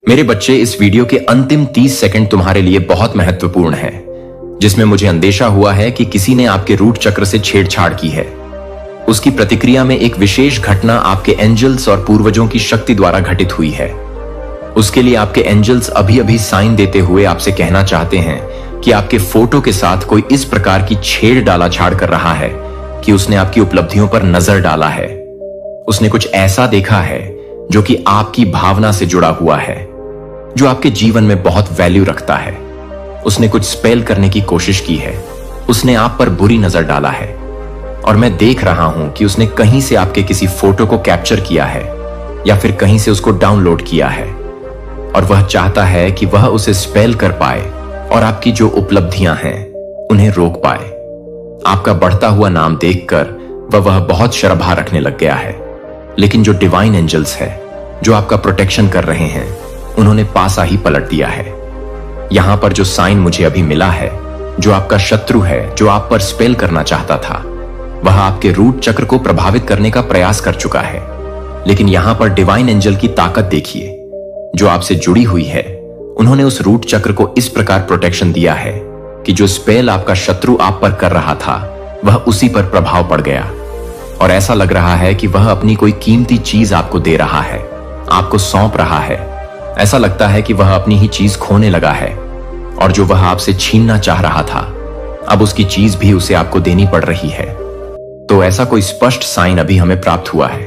मेरे बच्चे, इस वीडियो के अंतिम 30 सेकंड तुम्हारे लिए बहुत महत्वपूर्ण है, जिसमें मुझे अंदेशा हुआ है कि किसी ने आपके रूट चक्र से छेड़छाड़ की है। उसकी प्रतिक्रिया में एक विशेष घटना आपके एंजल्स और पूर्वजों की शक्ति द्वारा घटित हुई है। उसके लिए आपके एंजल्स अभी अभी साइन देते हुए आपसे कहना चाहते हैं कि आपके फोटो के साथ कोई इस प्रकार की छेड़ डाला छाड़ कर रहा है कि उसने आपकी उपलब्धियों पर नजर डाला है। उसने कुछ ऐसा देखा है जो कि आपकी भावना से जुड़ा हुआ है, जो आपके जीवन में बहुत वैल्यू रखता है। उसने कुछ स्पेल करने की कोशिश की है। उसने आप पर बुरी नजर डाला है और मैं देख रहा हूं कि उसने कहीं से आपके किसी फोटो को कैप्चर किया है या फिर कहीं से उसको डाउनलोड किया है और वह चाहता है कि वह उसे स्पेल कर पाए और आपकी जो उपलब्धियां हैं उन्हें रोक पाए। आपका बढ़ता हुआ नाम देखकर वह बहुत शर्महा रखने लग गया है, लेकिन जो डिवाइन एंजल्स है जो आपका प्रोटेक्शन कर रहे हैं उन्होंने पासा ही पलट दिया है। यहां पर जो साइन मुझे अभी मिला है, जो आपका शत्रु है, जो आप पर स्पेल करना चाहता था, वह आपके रूट चक्र को प्रभावित करने का प्रयास कर चुका है। लेकिन यहां पर डिवाइन एंजल की ताकत देखिए, जो आपसे जुड़ी हुई है। उन्होंने उस रूट चक्र को इस प्रकार प्रोटेक्शन दिया है कि जो स्पेल आपका शत्रु आप पर कर रहा था वह उसी पर प्रभाव पड़ गया और ऐसा लग रहा है कि वह अपनी कोई कीमती चीज आपको दे रहा है, आपको सौंप रहा है। ऐसा लगता है कि वह अपनी ही चीज खोने लगा है और जो वह आपसे छीनना चाह रहा था, अब उसकी चीज भी उसे आपको देनी पड़ रही है। तो ऐसा कोई स्पष्ट साइन अभी हमें प्राप्त हुआ है।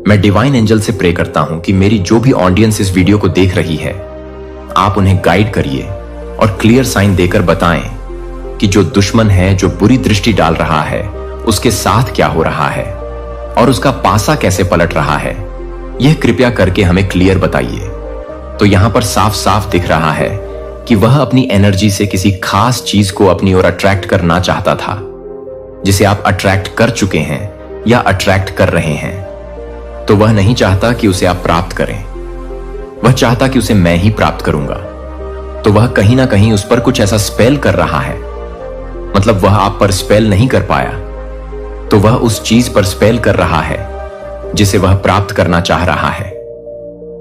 मैं डिवाइन एंजल से प्रे करता हूं कि मेरी जो भी ऑडियंस इस वीडियो को देख रही है, आप उन्हें गाइड करिए और क्लियर साइन देकर बताएं कि जो दुश्मन है, जो बुरी दृष्टि डाल रहा है, उसके साथ क्या हो रहा है और उसका पासा कैसे पलट रहा है। यह कृपया करके हमें क्लियर बताइए। तो यहां पर साफ साफ दिख रहा है कि वह अपनी एनर्जी से किसी खास चीज को अपनी ओर अट्रैक्ट करना चाहता था, जिसे आप अट्रैक्ट कर चुके हैं या अट्रैक्ट कर रहे हैं। तो वह नहीं चाहता कि उसे आप प्राप्त करें, वह चाहता कि उसे मैं ही प्राप्त करूंगा। तो वह कहीं ना कहीं उस पर कुछ ऐसा स्पेल कर रहा है, मतलब वह आप पर स्पेल नहीं कर पाया, तो वह उस चीज पर स्पेल कर रहा है जिसे वह प्राप्त करना चाह रहा है,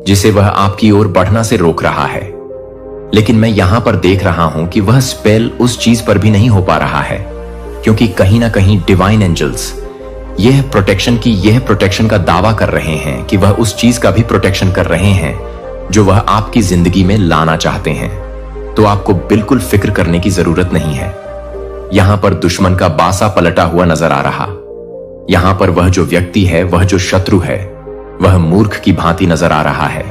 जिसे वह आपकी ओर बढ़ना से रोक रहा है। लेकिन मैं यहां पर देख रहा हूं कि वह स्पेल उस चीज पर भी नहीं हो पा रहा है, क्योंकि कहीं ना कहीं डिवाइन एंजल्स यह प्रोटेक्शन का दावा कर रहे हैं कि वह उस चीज का भी प्रोटेक्शन कर रहे हैं जो वह आपकी जिंदगी में लाना चाहते हैं। तो आपको बिल्कुल फिक्र करने की जरूरत नहीं है। यहां पर दुश्मन का बासा पलटा हुआ नजर आ रहा। यहां पर वह जो व्यक्ति है, वह जो शत्रु है, वह मूर्ख की भांति नजर आ रहा है।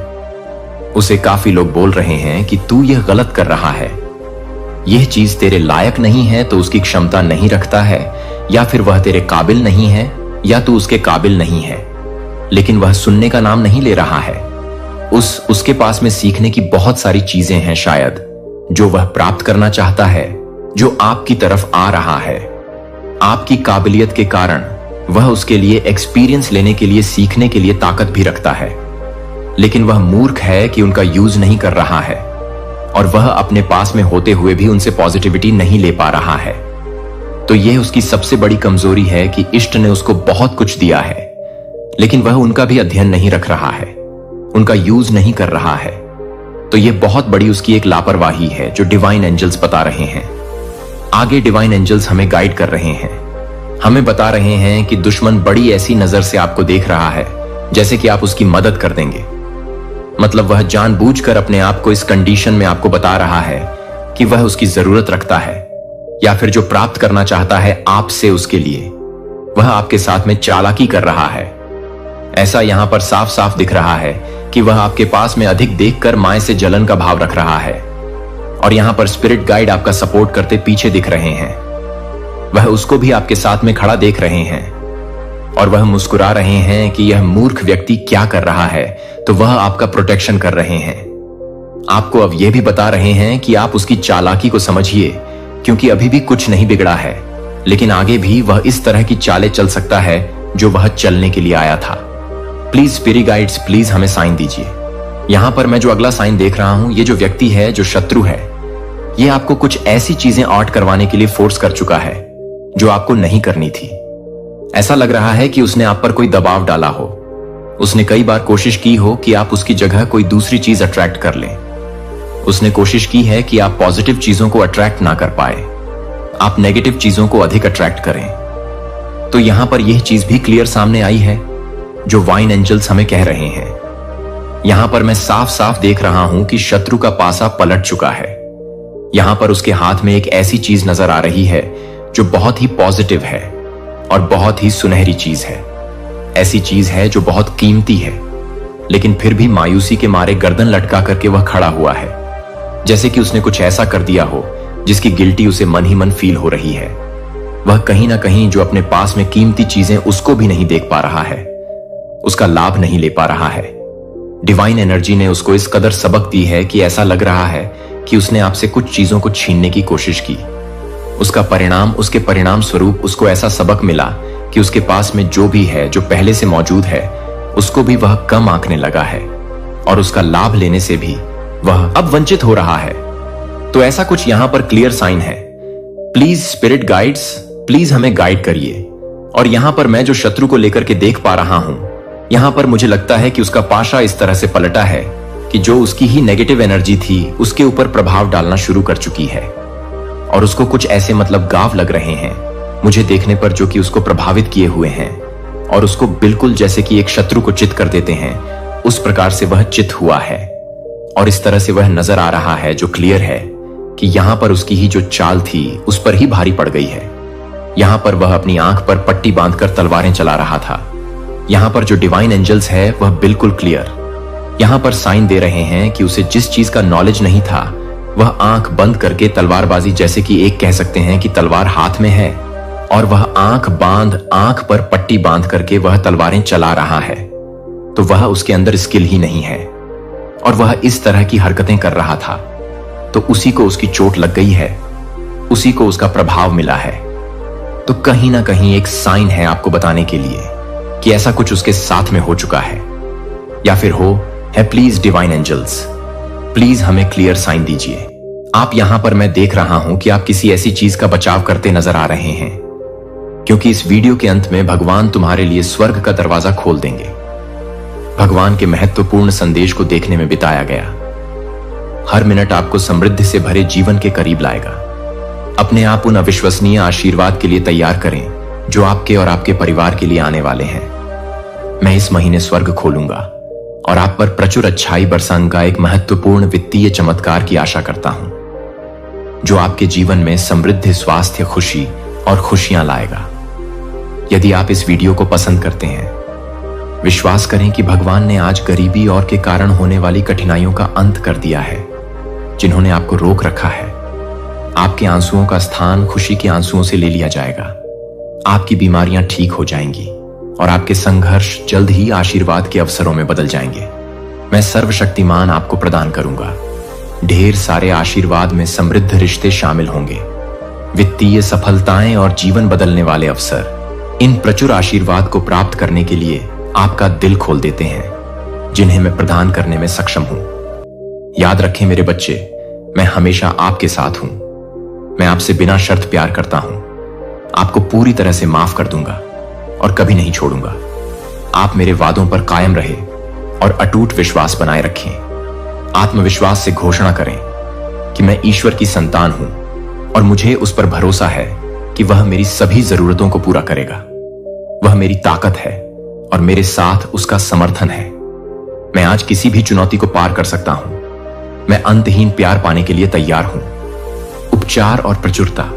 उसे काफी लोग बोल रहे हैं कि तू यह गलत कर रहा है, यह चीज तेरे लायक नहीं है, तो उसकी क्षमता नहीं रखता है, या फिर वह तेरे काबिल नहीं है, या तू उसके काबिल नहीं है। लेकिन वह सुनने का नाम नहीं ले रहा है। उसके पास में सीखने की बहुत सारी चीजें हैं शायद, जो वह प्राप्त करना चाहता है, जो आपकी तरफ आ रहा है। आपकी काबिलियत के कारण वह उसके लिए एक्सपीरियंस लेने के लिए, सीखने के लिए ताकत भी रखता है। लेकिन वह मूर्ख है कि उनका यूज नहीं कर रहा है और वह अपने पास में होते हुए भी उनसे पॉजिटिविटी नहीं ले पा रहा है। तो यह उसकी सबसे बड़ी कमजोरी है कि इष्ट ने उसको बहुत कुछ दिया है, लेकिन वह उनका भी अध्ययन नहीं रख रहा है, उनका यूज नहीं कर रहा है। तो यह बहुत बड़ी उसकी एक लापरवाही है जो डिवाइन एंजल्स बता रहे हैं। आगे डिवाइन एंजल्स हमें गाइड कर रहे हैं, हमें बता रहे हैं कि दुश्मन बड़ी ऐसी नजर से आपको देख रहा है जैसे कि आप उसकी मदद कर देंगे। मतलब वह जानबूझकर अपने आप को इस कंडीशन में आपको बता रहा है कि वह उसकी जरूरत रखता है, या फिर जो प्राप्त करना चाहता है आपसे उसके लिए, वह आपके साथ में चालाकी कर रहा है। ऐसा यहां पर साफ साफ दिख रहा है कि वह आपके पास में अधिक देखकर माय से जलन का भाव रख रहा है और यहां पर स्पिरिट गाइड आपका सपोर्ट करते पीछे दिख रहे हैं। वह उसको भी आपके साथ में खड़ा देख रहे हैं और वह मुस्कुरा रहे हैं कि यह मूर्ख व्यक्ति क्या कर रहा है, तो वह आपका प्रोटेक्शन कर रहे हैं। आपको अब यह भी बता रहे हैं कि आप उसकी चालाकी को समझिए, क्योंकि अभी भी कुछ नहीं बिगड़ा है, लेकिन आगे भी वह इस तरह की चालें चल सकता है जो वह चलने के लिए आया था। प्लीज स्पिरिट गाइड्स, प्लीज हमें साइन दीजिए। यहां पर मैं जो अगला साइन देख रहा हूं, ये जो व्यक्ति है, जो शत्रु है, यह आपको कुछ ऐसी चीजें आर्ट करवाने के लिए फोर्स कर चुका है जो आपको नहीं करनी थी। ऐसा लग रहा है कि उसने आप पर कोई दबाव डाला हो, उसने कई बार कोशिश की हो कि आप उसकी जगह कोई दूसरी चीज अट्रैक्ट कर लें। उसने कोशिश की है कि आप पॉजिटिव चीजों को अट्रैक्ट ना कर पाए, आप नेगेटिव चीजों को अधिक अट्रैक्ट करें। तो यहां पर यह चीज भी क्लियर सामने आई है जो वाइन एंजल्स हमें कह रहे हैं। यहां पर मैं साफ साफ देख रहा हूं कि शत्रु का पासा पलट चुका है। यहां पर उसके हाथ में एक ऐसी चीज नजर आ रही है जो बहुत ही पॉजिटिव है और बहुत ही सुनहरी चीज है। ऐसी चीज है जो बहुत कीमती है, लेकिन फिर भी मायूसी के मारे गर्दन लटका करके वह खड़ा हुआ है, जैसे कि उसने कुछ ऐसा कर दिया हो जिसकी गिल्टी उसे मन ही मन फील हो रही है। वह कहीं ना कहीं जो अपने पास में कीमती चीजें उसको भी नहीं देख पा रहा है, उसका लाभ नहीं ले पा रहा है। डिवाइन एनर्जी ने उसको इस कदर सबक दी है कि ऐसा लग रहा है कि उसने आपसे कुछ चीजों को छीनने की कोशिश की। उसके परिणाम स्वरूप उसको ऐसा सबक मिला कि उसके पास में जो भी है, जो पहले से मौजूद है, उसको भी वह कम आंकने लगा है और उसका लाभ लेने से भी वह अब वंचित हो रहा है। तो ऐसा कुछ यहां पर क्लियर साइन है। प्लीज स्पिरिट गाइड्स, प्लीज हमें गाइड करिए। और यहां पर मैं जो शत्रु को लेकर के देख पा रहा हूं, यहां पर मुझे लगता है कि उसका पाशा इस तरह से पलटा है कि जो उसकी ही नेगेटिव एनर्जी थी उसके ऊपर प्रभाव डालना शुरू कर चुकी है और उसको कुछ ऐसे मतलब गाव लग रहे हैं मुझे देखने पर, जो कि उसको प्रभावित किए हुए हैं और उसको बिल्कुल जैसे कि एक शत्रु को चित कर देते हैं, उस प्रकार से वह चित हुआ है। और इस तरह से वह नजर आ रहा है जो क्लियर है कि यहां पर उसकी ही जो चाल थी उस पर ही भारी पड़ गई है। यहां पर वह अपनी आंख पर पट्टी बांधकर तलवारें चला रहा था। यहां पर जो डिवाइन एंजल्स है वह बिल्कुल क्लियर यहां पर साइन दे रहे हैं कि उसे जिस चीज का नॉलेज नहीं था, वह आंख बंद करके तलवारबाजी, जैसे कि एक कह सकते हैं कि तलवार हाथ में है और वह आंख पर पट्टी बांध करके वह तलवारें चला रहा है, तो वह उसके अंदर स्किल ही नहीं है और वह इस तरह की हरकतें कर रहा था। तो उसी को उसकी चोट लग गई है, उसी को उसका प्रभाव मिला है। तो कहीं ना कहीं एक साइन है आपको बताने के लिए कि ऐसा कुछ उसके साथ में हो चुका है या फिर है। प्लीज डिवाइन एंजल्स, प्लीज हमें क्लियर साइन दीजिए। आप यहां पर मैं देख रहा हूं कि आप किसी ऐसी चीज का बचाव करते नजर आ रहे हैं, क्योंकि इस वीडियो के अंत में भगवान तुम्हारे लिए स्वर्ग का दरवाजा खोल देंगे। भगवान के महत्वपूर्ण संदेश को देखने में बिताया गया हर मिनट आपको समृद्धि से भरे जीवन के करीब लाएगा। अपने आप उन अविश्वसनीय आशीर्वाद के लिए तैयार करें जो आपके और आपके परिवार के लिए आने वाले हैं। मैं इस महीने स्वर्ग खोलूंगा और आप पर प्रचुर अच्छाई बरसाने का एक महत्वपूर्ण वित्तीय चमत्कार की आशा करता हूं, जो आपके जीवन में समृद्धि, स्वास्थ्य, खुशी और खुशियां लाएगा। यदि आप इस वीडियो को पसंद करते हैं, विश्वास करें कि भगवान ने आज गरीबी और के कारण होने वाली कठिनाइयों का अंत कर दिया है, जिन्होंने आपको रोक रखा है। आपके आंसुओं का स्थान खुशी के आंसुओं से ले लिया जाएगा। आपकी बीमारियां ठीक हो जाएंगी और आपके संघर्ष जल्द ही आशीर्वाद के अवसरों में बदल जाएंगे। मैं सर्वशक्तिमान आपको प्रदान करूंगा। ढेर सारे आशीर्वाद में समृद्ध रिश्ते शामिल होंगे, वित्तीय सफलताएं और जीवन बदलने वाले अवसर। इन प्रचुर आशीर्वाद को प्राप्त करने के लिए आपका दिल खोल देते हैं, जिन्हें मैं प्रदान करने में सक्षम हूं। याद रखें मेरे बच्चे, मैं हमेशा आपके साथ हूं। मैं आपसे बिना शर्त प्यार करता हूं, आपको पूरी तरह से माफ कर दूंगा और कभी नहीं छोड़ूंगा। आप मेरे वादों पर कायम रहे और अटूट विश्वास बनाए रखें। आत्मविश्वास से घोषणा करें कि मैं ईश्वर की संतान हूं और मुझे उस पर भरोसा है कि वह मेरी सभी जरूरतों को पूरा करेगा। वह मेरी ताकत है और मेरे साथ उसका समर्थन है। मैं आज किसी भी चुनौती को पार कर सकता हूं। मैं अंतहीन प्यार पाने के लिए तैयार हूं, उपचार और प्रचुरता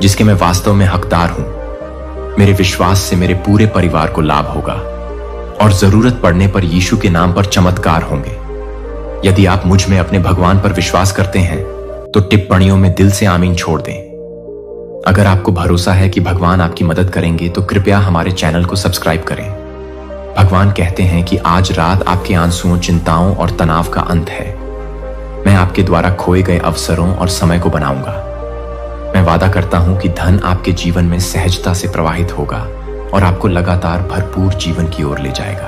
जिसके मैं वास्तव में हकदार हूं। मेरे विश्वास से मेरे पूरे परिवार को लाभ होगा और जरूरत पड़ने पर यीशु के नाम पर चमत्कार होंगे। यदि आप मुझ में अपने भगवान पर विश्वास करते हैं तो टिप्पणियों में दिल से आमीन छोड़ दें। अगर आपको भरोसा है कि भगवान आपकी मदद करेंगे तो कृपया हमारे चैनल को सब्सक्राइब करें। भगवान कहते हैं कि आज रात आपके आंसुओं, चिंताओं और तनाव का अंत है। मैं आपके द्वारा खोए गए अवसरों और समय को बनाऊंगा। मैं वादा करता हूं कि धन आपके जीवन में सहजता से प्रवाहित होगा और आपको लगातार भरपूर जीवन की ओर ले जाएगा।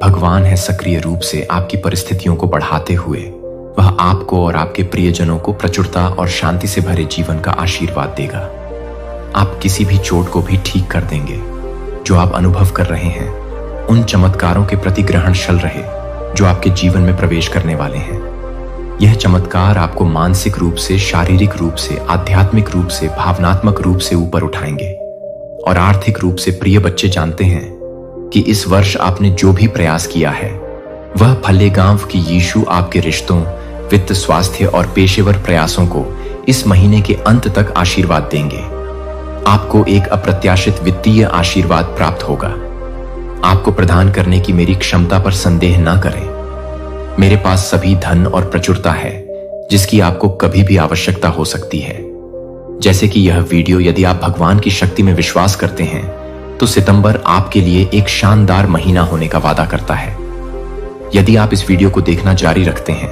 भगवान है सक्रिय रूप से आपकी परिस्थितियों को बढ़ाते हुए वह आपको और आपके प्रियजनों को प्रचुरता और शांति से भरे जीवन का आशीर्वाद देगा। आप किसी भी चोट को भी ठीक कर देंगे जो आप अनुभव कर रहे हैं। उन चमत्कारों के प्रति ग्रहणशील रहे जो आपके जीवन में प्रवेश करने वाले हैं। यह चमत्कार आपको मानसिक रूप से, शारीरिक रूप से, आध्यात्मिक रूप से, भावनात्मक रूप से ऊपर उठाएंगे। और आर्थिक रूप से प्रिय बच्चे जानते हैं कि इस वर्ष आपने जो भी प्रयास किया है वह फलेगांव की यीशु आपके रिश्तों, वित्त, स्वास्थ्य और पेशेवर प्रयासों को इस महीने के अंत तक आशीर्वाद देंगे। आपको एक अप्रत्याशित वित्तीय आशीर्वाद प्राप्त होगा। आपको प्रदान करने की मेरी क्षमता पर संदेह न करें। मेरे पास सभी धन और प्रचुरता है जिसकी आपको कभी भी आवश्यकता हो सकती है। जैसे कि यह वीडियो, यदि आप भगवान की शक्ति में विश्वास करते हैं तो सितंबर आपके लिए एक शानदार महीना होने का वादा करता है। यदि आप इस वीडियो को देखना जारी रखते हैं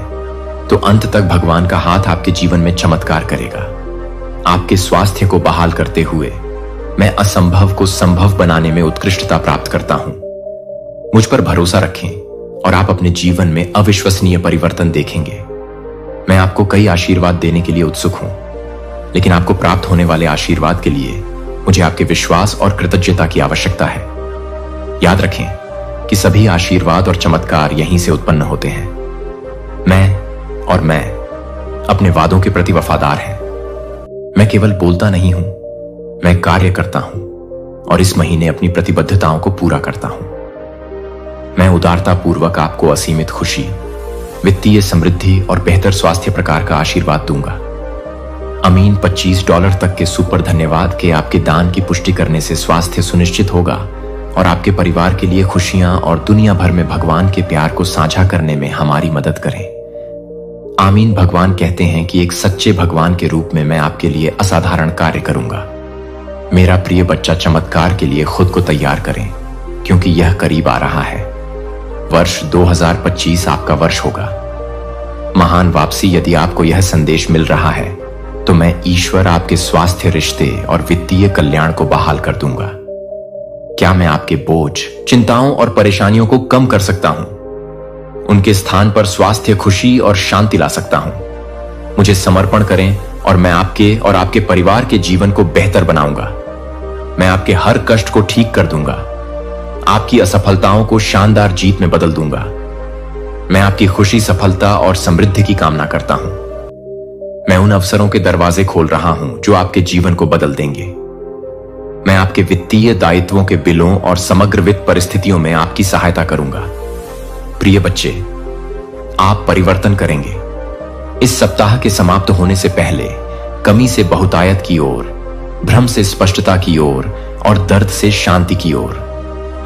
तो अंत तक भगवान का हाथ आपके जीवन में चमत्कार करेगा। आपके स्वास्थ्य को बहाल करते हुए मैं असंभव को संभव बनाने में उत्कृष्टता प्राप्त करता हूं। मुझ पर भरोसा रखें और आप अपने जीवन में अविश्वसनीय परिवर्तन देखेंगे। मैं आपको कई आशीर्वाद देने के लिए उत्सुक हूं, लेकिन आपको प्राप्त होने वाले आशीर्वाद के लिए मुझे आपके विश्वास और कृतज्ञता की आवश्यकता है। याद रखें कि सभी आशीर्वाद और चमत्कार यहीं से उत्पन्न होते हैं। मैं अपने वादों के प्रति वफादार हैं। मैं केवल बोलता नहीं हूं, मैं कार्य करता हूं और इस महीने अपनी प्रतिबद्धताओं को पूरा करता हूं। मैं उदारता पूर्वक आपको असीमित खुशी, वित्तीय समृद्धि और बेहतर स्वास्थ्य प्रकार का आशीर्वाद दूंगा। अमीन, $25 तक के सुपर धन्यवाद के आपके दान की पुष्टि करने से स्वास्थ्य सुनिश्चित होगा और आपके परिवार के लिए खुशियां और दुनिया भर में भगवान के प्यार को साझा करने में हमारी मदद करें। आमीन। भगवान कहते हैं कि एक सच्चे भगवान के रूप में मैं आपके लिए असाधारण कार्य करूंगा। मेरा प्रिय बच्चा, चमत्कार के लिए खुद को तैयार करें क्योंकि यह करीब आ रहा है। वर्ष 2025 आपका वर्ष होगा। महान वापसी। यदि आपको यह संदेश मिल रहा है तो मैं ईश्वर आपके स्वास्थ्य, रिश्ते और वित्तीय कल्याण को बहाल कर दूंगा। क्या मैं आपके बोझ, चिंताओं और परेशानियों को कम कर सकता हूं? उनके स्थान पर स्वास्थ्य, खुशी और शांति ला सकता हूं। मुझे समर्पण करें और मैं आपके और आपके परिवार के जीवन को बेहतर बनाऊंगा। मैं आपके हर कष्ट को ठीक कर दूंगा। आपकी असफलताओं को शानदार जीत में बदल दूंगा। मैं आपकी खुशी, सफलता और समृद्धि की कामना करता हूं। मैं उन अवसरों के दरवाजे खोल रहा हूं जो आपके जीवन को बदल देंगे। मैं आपके वित्तीय दायित्वों के बिलों और समग्र वित्त परिस्थितियों में आपकी सहायता करूंगा। प्रिय बच्चे, आप परिवर्तन करेंगे। इस सप्ताह के समाप्त होने से पहले कमी से बहुतायत की ओर, भ्रम से स्पष्टता की ओर और दर्द से शांति की ओर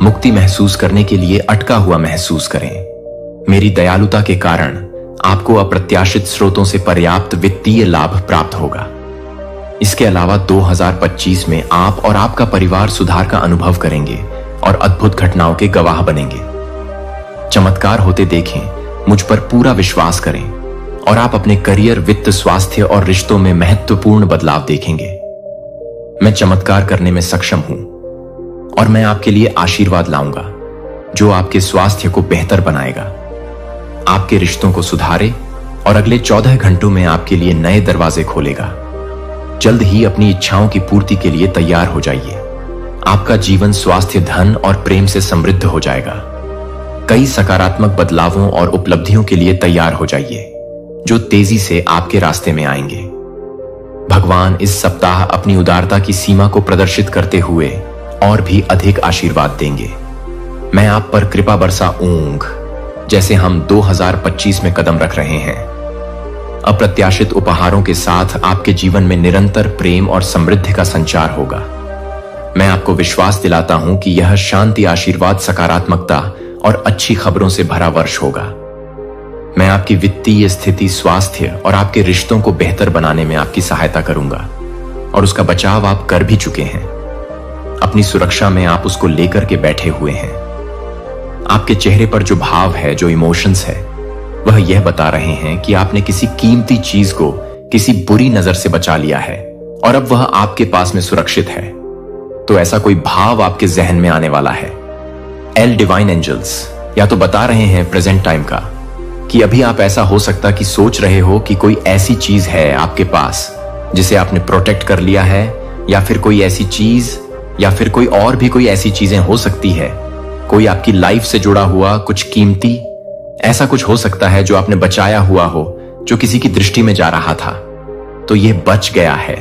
मुक्ति महसूस करने के लिए अटका हुआ महसूस करें। मेरी दयालुता के कारण आपको अप्रत्याशित स्रोतों से पर्याप्त वित्तीय लाभ प्राप्त होगा। इसके अलावा 2025 में आप और आपका परिवार सुधार का अनुभव करेंगे और अद्भुत घटनाओं के गवाह बनेंगे। चमत्कार होते देखें, मुझ पर पूरा विश्वास करें और आप अपने करियर, वित्त, स्वास्थ्य और रिश्तों में महत्वपूर्ण बदलाव देखेंगे। मैं चमत्कार करने में सक्षम हूं और मैं आपके लिए आशीर्वाद लाऊंगा जो आपके स्वास्थ्य को बेहतर बनाएगा, आपके रिश्तों को सुधारे और अगले 14 घंटों में आपके लिए नए दरवाजे खोलेगा। जल्द ही अपनी इच्छाओं की पूर्ति के लिए तैयार हो जाइए। आपका जीवन स्वास्थ्य, धन और प्रेम से समृद्ध हो जाएगा। कई सकारात्मक बदलावों और उपलब्धियों के लिए तैयार हो जाइए जो तेजी से आपके रास्ते में आएंगे। भगवान इस सप्ताह अपनी उदारता की सीमा को प्रदर्शित करते हुए और भी अधिक आशीर्वाद देंगे। मैं आप पर कृपा बरसाऊंगा जैसे हम 2025 में कदम रख रहे हैं। अप्रत्याशित उपहारों के साथ आपके जीवन में निरंतर प्रेम और समृद्धि का संचार होगा। मैं आपको विश्वास दिलाता हूं कि यह शांति, आशीर्वाद, सकारात्मकता और अच्छी खबरों से भरा वर्ष होगा। मैं आपकी वित्तीय स्थिति, स्वास्थ्य और आपके रिश्तों को बेहतर बनाने में आपकी सहायता करूंगा और उसका बचाव आप कर भी चुके हैं। अपनी सुरक्षा में आप उसको लेकर के बैठे हुए हैं। आपके चेहरे पर जो भाव है, जो इमोशंस है, वह यह बता रहे हैं कि आपने किसी कीमती चीज को किसी बुरी नजर से बचा लिया है और अब वह आपके पास में सुरक्षित है। तो ऐसा कोई भाव आपके जहन में आने वाला है। एल डिवाइन एंजल्स या तो बता रहे हैं प्रेजेंट टाइम का कि अभी आप ऐसा हो सकता कि सोच रहे हो कि कोई ऐसी चीज है आपके पास जिसे आपने प्रोटेक्ट कर लिया है, या फिर कोई ऐसी चीज या फिर कोई और भी कोई ऐसी चीजें हो सकती है कोई आपकी लाइफ से जुड़ा हुआ कुछ कीमती, ऐसा कुछ हो सकता है जो आपने बचाया हुआ हो, जो किसी की दृष्टि में जा रहा था, तो यह बच गया है।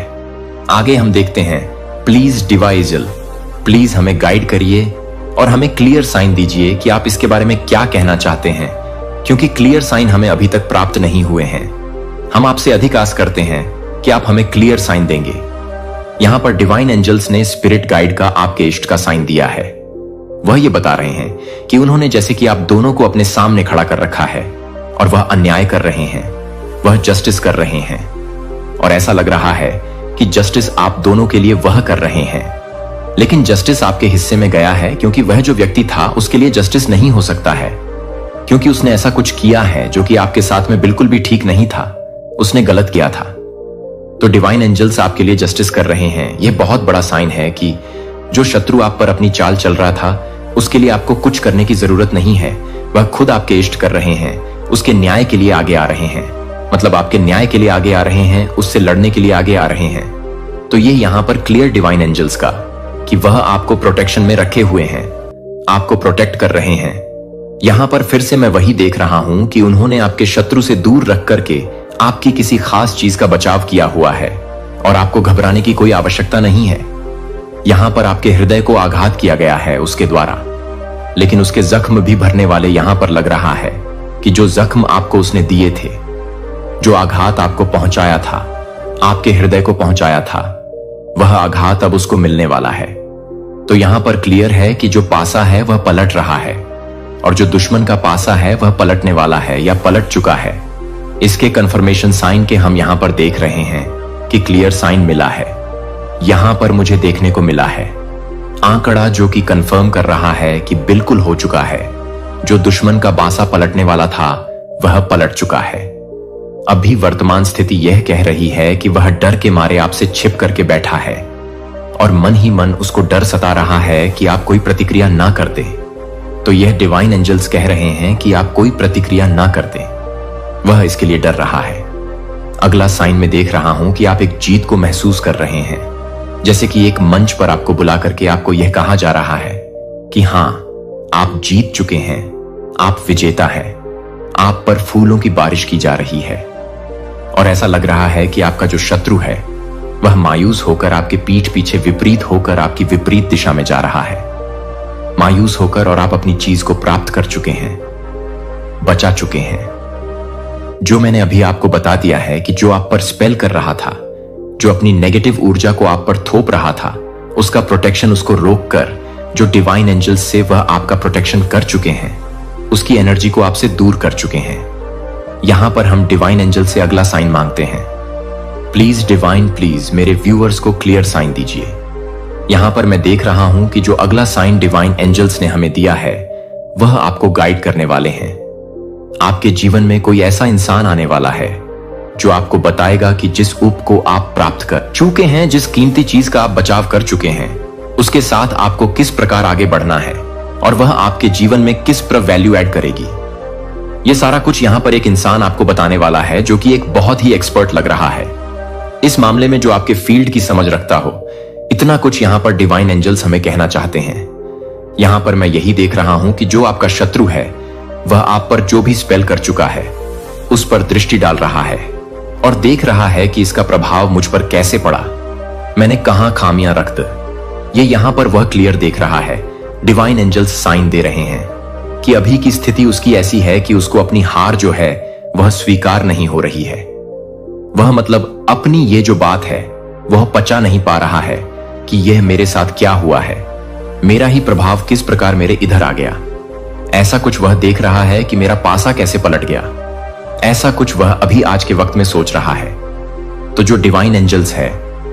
आगे हम देखते हैं, प्लीज डिवाइजल, प्लीज हमें गाइड करिए और हमें क्लियर साइन दीजिए कि आप इसके बारे में क्या कहना चाहते हैं, क्योंकि क्लियर साइन हमें अभी तक प्राप्त नहीं हुए हैं। हम आपसे अधिक आस करते हैं कि आप हमें क्लियर साइन देंगे। यहां पर डिवाइन एंजल्स ने स्पिरिट गाइड का आपके इष्ट का साइन दिया है। वह ये बता रहे हैं कि उन्होंने जैसे कि आप दोनों को अपने सामने खड़ा कर रखा है और वह अन्याय कर रहे हैं, वह जस्टिस कर रहे हैं, और ऐसा लग रहा है कि जस्टिस आप दोनों के लिए वह कर रहे हैं, लेकिन जस्टिस आपके हिस्से में गया है क्योंकि वह जो व्यक्ति था उसके लिए जस्टिस नहीं हो सकता है, क्योंकि उसने ऐसा कुछ किया है जो कि आपके साथ में बिल्कुल भी ठीक नहीं था, उसने गलत किया था। तो डिवाइन एंजल्स आपके लिए जस्टिस कर रहे हैं। यह बहुत बड़ा साइन है कि जो शत्रु आप पर अपनी चाल चल रहा था उसके लिए आपको कुछ करने की जरूरत नहीं है, वह खुद आपके इष्ट कर रहे हैं, उसके न्याय के लिए आगे आ रहे हैं, मतलब आपके न्याय के लिए आगे आ रहे हैं, उससे लड़ने के लिए आगे आ रहे हैं। तो ये यहां पर क्लियर डिवाइन एंजल्स का कि वह आपको प्रोटेक्शन में रखे हुए हैं, आपको प्रोटेक्ट कर रहे हैं। यहां पर फिर से मैं वही देख रहा हूं कि उन्होंने आपके शत्रु से दूर रख करके आपकी किसी खास चीज का बचाव किया हुआ है और आपको घबराने की कोई आवश्यकता नहीं है। यहां पर आपके हृदय को आघात किया गया है उसके द्वारा, लेकिन उसके जख्म भी भरने वाले यहां पर लग रहा है कि जो जख्म आपको उसने दिए थे, जो आघात आपको पहुंचाया था, आपके हृदय को पहुंचाया था, वह आघात अब उसको मिलने वाला है। तो यहां पर क्लियर है कि जो पासा है वह पलट रहा है और जो दुश्मन का पासा है वह पलटने वाला है या पलट चुका है। इसके कंफर्मेशन साइन के हम यहां पर देख रहे हैं कि क्लियर साइन मिला है। यहां पर मुझे देखने को मिला है आंकड़ा जो कि कंफर्म कर रहा है कि बिल्कुल हो चुका है। जो दुश्मन का बासा पलटने वाला था वह पलट चुका है। अभी वर्तमान स्थिति यह कह रही है कि वह डर के मारे आपसे छिप करके बैठा है और मन ही मन उसको डर सता रहा है कि आप कोई प्रतिक्रिया ना कर दें। तो यह डिवाइन एंजल्स कह रहे हैं कि आप कोई प्रतिक्रिया ना कर दें, वह इसके लिए डर रहा है। अगला साइन में देख रहा हूं कि आप एक जीत को महसूस कर रहे हैं, जैसे कि एक मंच पर आपको बुला करके आपको यह कहा जा रहा है कि हां, आप जीत चुके हैं, आप विजेता हैं, आप पर फूलों की बारिश की जा रही है। और ऐसा लग रहा है कि आपका जो शत्रु है वह मायूस होकर आपके पीठ पीछे विपरीत होकर आपकी विपरीत दिशा में जा रहा है, मायूस होकर, और आप अपनी चीज को प्राप्त कर चुके हैं, बचा चुके हैं। जो मैंने अभी आपको बता दिया है कि जो आप पर स्पेल कर रहा था, जो अपनी नेगेटिव ऊर्जा को आप पर थोप रहा था, उसका प्रोटेक्शन उसको रोककर जो डिवाइन एंजल्स से वह आपका प्रोटेक्शन कर चुके हैं, उसकी एनर्जी को आपसे दूर कर चुके हैं। यहां पर हम डिवाइन एंजल से अगला साइन मांगते हैं। प्लीज डिवाइन, प्लीज मेरे व्यूअर्स को क्लियर साइन दीजिए। यहां पर मैं देख रहा हूं कि जो अगला साइन डिवाइन एंजल्स ने हमें दिया है वह आपको गाइड करने वाले हैं। आपके जीवन में कोई ऐसा इंसान आने वाला है जो आपको बताएगा कि जिस उप को आप प्राप्त कर चुके हैं, जिस कीमती चीज का आप बचाव कर चुके हैं, उसके साथ आपको किस प्रकार आगे बढ़ना है और वह आपके जीवन में किस पर वैल्यू ऐड करेगी। यह सारा कुछ यहां पर एक इंसान आपको बताने वाला है जो कि एक बहुत ही एक्सपर्ट लग रहा है इस मामले में, जो आपके फील्ड की समझ रखता हो। इतना कुछ यहां पर डिवाइन एंजल्स हमें कहना चाहते हैं। यहां पर मैं यही देख रहा हूं कि जो आपका शत्रु है वह आप पर जो भी स्पेल कर चुका है उस पर दृष्टि डाल रहा है और देख रहा है कि इसका प्रभाव मुझ पर कैसे पड़ा, मैंने कहां खामियां रख दी। ये यहां पर वह क्लियर देख रहा है। डिवाइन एंजल्स साइन दे रहे हैं कि अभी की स्थिति उसकी ऐसी है कि उसको अपनी हार जो है वह स्वीकार नहीं हो रही है। वह मतलब अपनी ये जो बात है वह पचा नहीं पा रहा है कि यह मेरे साथ क्या हुआ है, मेरा ही प्रभाव किस प्रकार मेरे इधर आ गया। ऐसा कुछ वह देख रहा है कि मेरा पासा कैसे पलट गया। ऐसा कुछ वह अभी आज के वक्त में सोच रहा है। तो जो डिवाइन एंजल्स है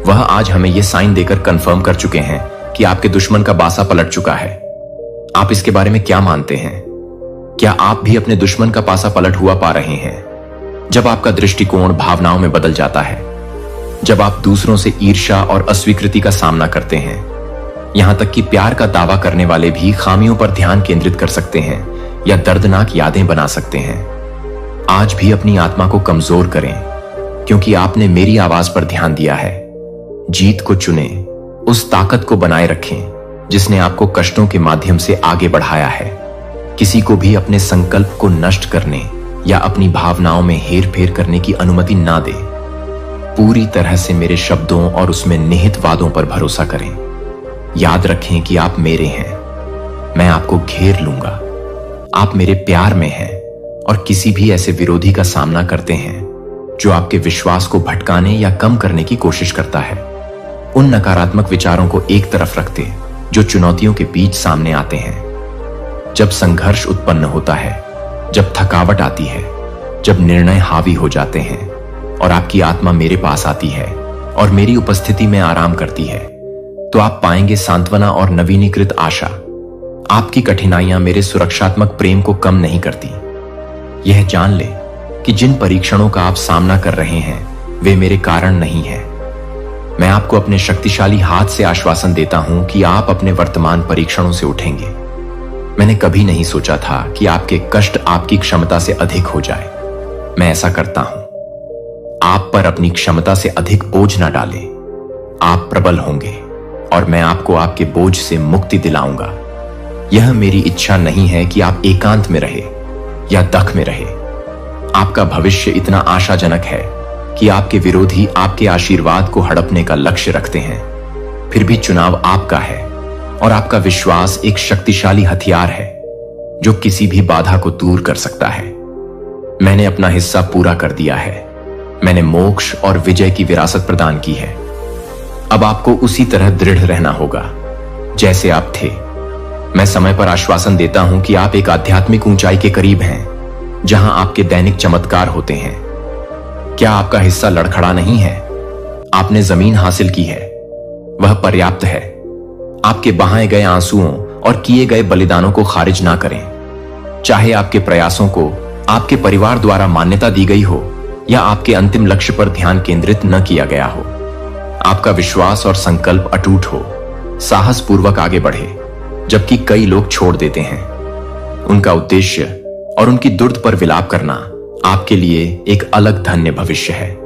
वह आज हमें यह साइन देकर कंफर्म कर चुके हैं कि आपके दुश्मन का बासा पलट चुका है। आप इसके बारे में क्या मानते हैं? क्या आप भी अपने दुश्मन का पासा पलट हुआ पा रहे हैं? जब आपका दृष्टिकोण भावनाओं में बदल जाता है, जब आप दूसरों से ईर्ष्या और अस्वीकृति का सामना करते हैं, यहां तक कि प्यार का दावा करने वाले भी खामियों पर ध्यान केंद्रित कर सकते हैं या दर्दनाक यादें बना सकते हैं। आज भी अपनी आत्मा को कमजोर करें, क्योंकि आपने मेरी आवाज पर ध्यान दिया है। जीत को चुनें, उस ताकत को बनाए रखें जिसने आपको कष्टों के माध्यम से आगे बढ़ाया है। किसी को भी अपने संकल्प को नष्ट करने या अपनी भावनाओं में हेर फेर करने की अनुमति ना दे। पूरी तरह से मेरे शब्दों और उसमें निहित वादों पर भरोसा करें। याद रखें कि आप मेरे हैं, मैं आपको घेर लूंगा। आप मेरे प्यार में हैं और किसी भी ऐसे विरोधी का सामना करते हैं जो आपके विश्वास को भटकाने या कम करने की कोशिश करता है। उन नकारात्मक विचारों को एक तरफ रखते जो चुनौतियों के बीच सामने आते हैं। जब संघर्ष उत्पन्न होता है, जब थकावट आती है, जब निर्णय हावी हो जाते हैं और आपकी आत्मा मेरे पास आती है और मेरी उपस्थिति में आराम करती है, तो आप पाएंगे सांत्वना और नवीनीकृत आशा। आपकी कठिनाइयां मेरे सुरक्षात्मक प्रेम को कम नहीं करती। यह जान ले कि जिन परीक्षणों का आप सामना कर रहे हैं वे मेरे कारण नहीं है। मैं आपको अपने शक्तिशाली हाथ से आश्वासन देता हूं कि आप अपने वर्तमान परीक्षणों से उठेंगे। मैंने कभी नहीं सोचा था कि आपके कष्ट आपकी क्षमता से अधिक हो जाए। मैं ऐसा करता हूं। आप पर अपनी क्षमता से अधिक बोझ ना डालें। आप प्रबल होंगे और मैं आपको आपके बोझ से मुक्ति दिलाऊंगा। यह मेरी इच्छा नहीं है कि आप एकांत में रहे या दख में रहे। आपका भविष्य इतना आशाजनक है कि आपके विरोधी आपके आशीर्वाद को हड़पने का लक्ष्य रखते हैं। फिर भी चुनाव आपका है और आपका विश्वास एक शक्तिशाली हथियार है जो किसी भी बाधा को दूर कर सकता है। मैंने अपना हिस्सा पूरा कर दिया है। मैंने मोक्ष और विजय की विरासत प्रदान की है। अब आपको उसी तरह दृढ़ रहना होगा जैसे आप थे। मैं समय पर आश्वासन देता हूं कि आप एक आध्यात्मिक ऊंचाई के करीब हैं जहां आपके दैनिक चमत्कार होते हैं। क्या आपका हिस्सा लड़खड़ा नहीं है? आपने जमीन हासिल की है, वह पर्याप्त है। आपके बहाए गए आंसुओं और किए गए बलिदानों को खारिज ना करें। चाहे आपके प्रयासों को आपके परिवार द्वारा मान्यता दी गई हो या आपके अंतिम लक्ष्य पर ध्यान केंद्रित न किया गया हो, आपका विश्वास और संकल्प अटूट हो। साहस पूर्वक आगे बढ़े। जबकि कई लोग छोड़ देते हैं। उनका उद्देश्य और उनकी दुर्द पर विलाप करना आपके लिए एक अलग धन्य भविष्य है।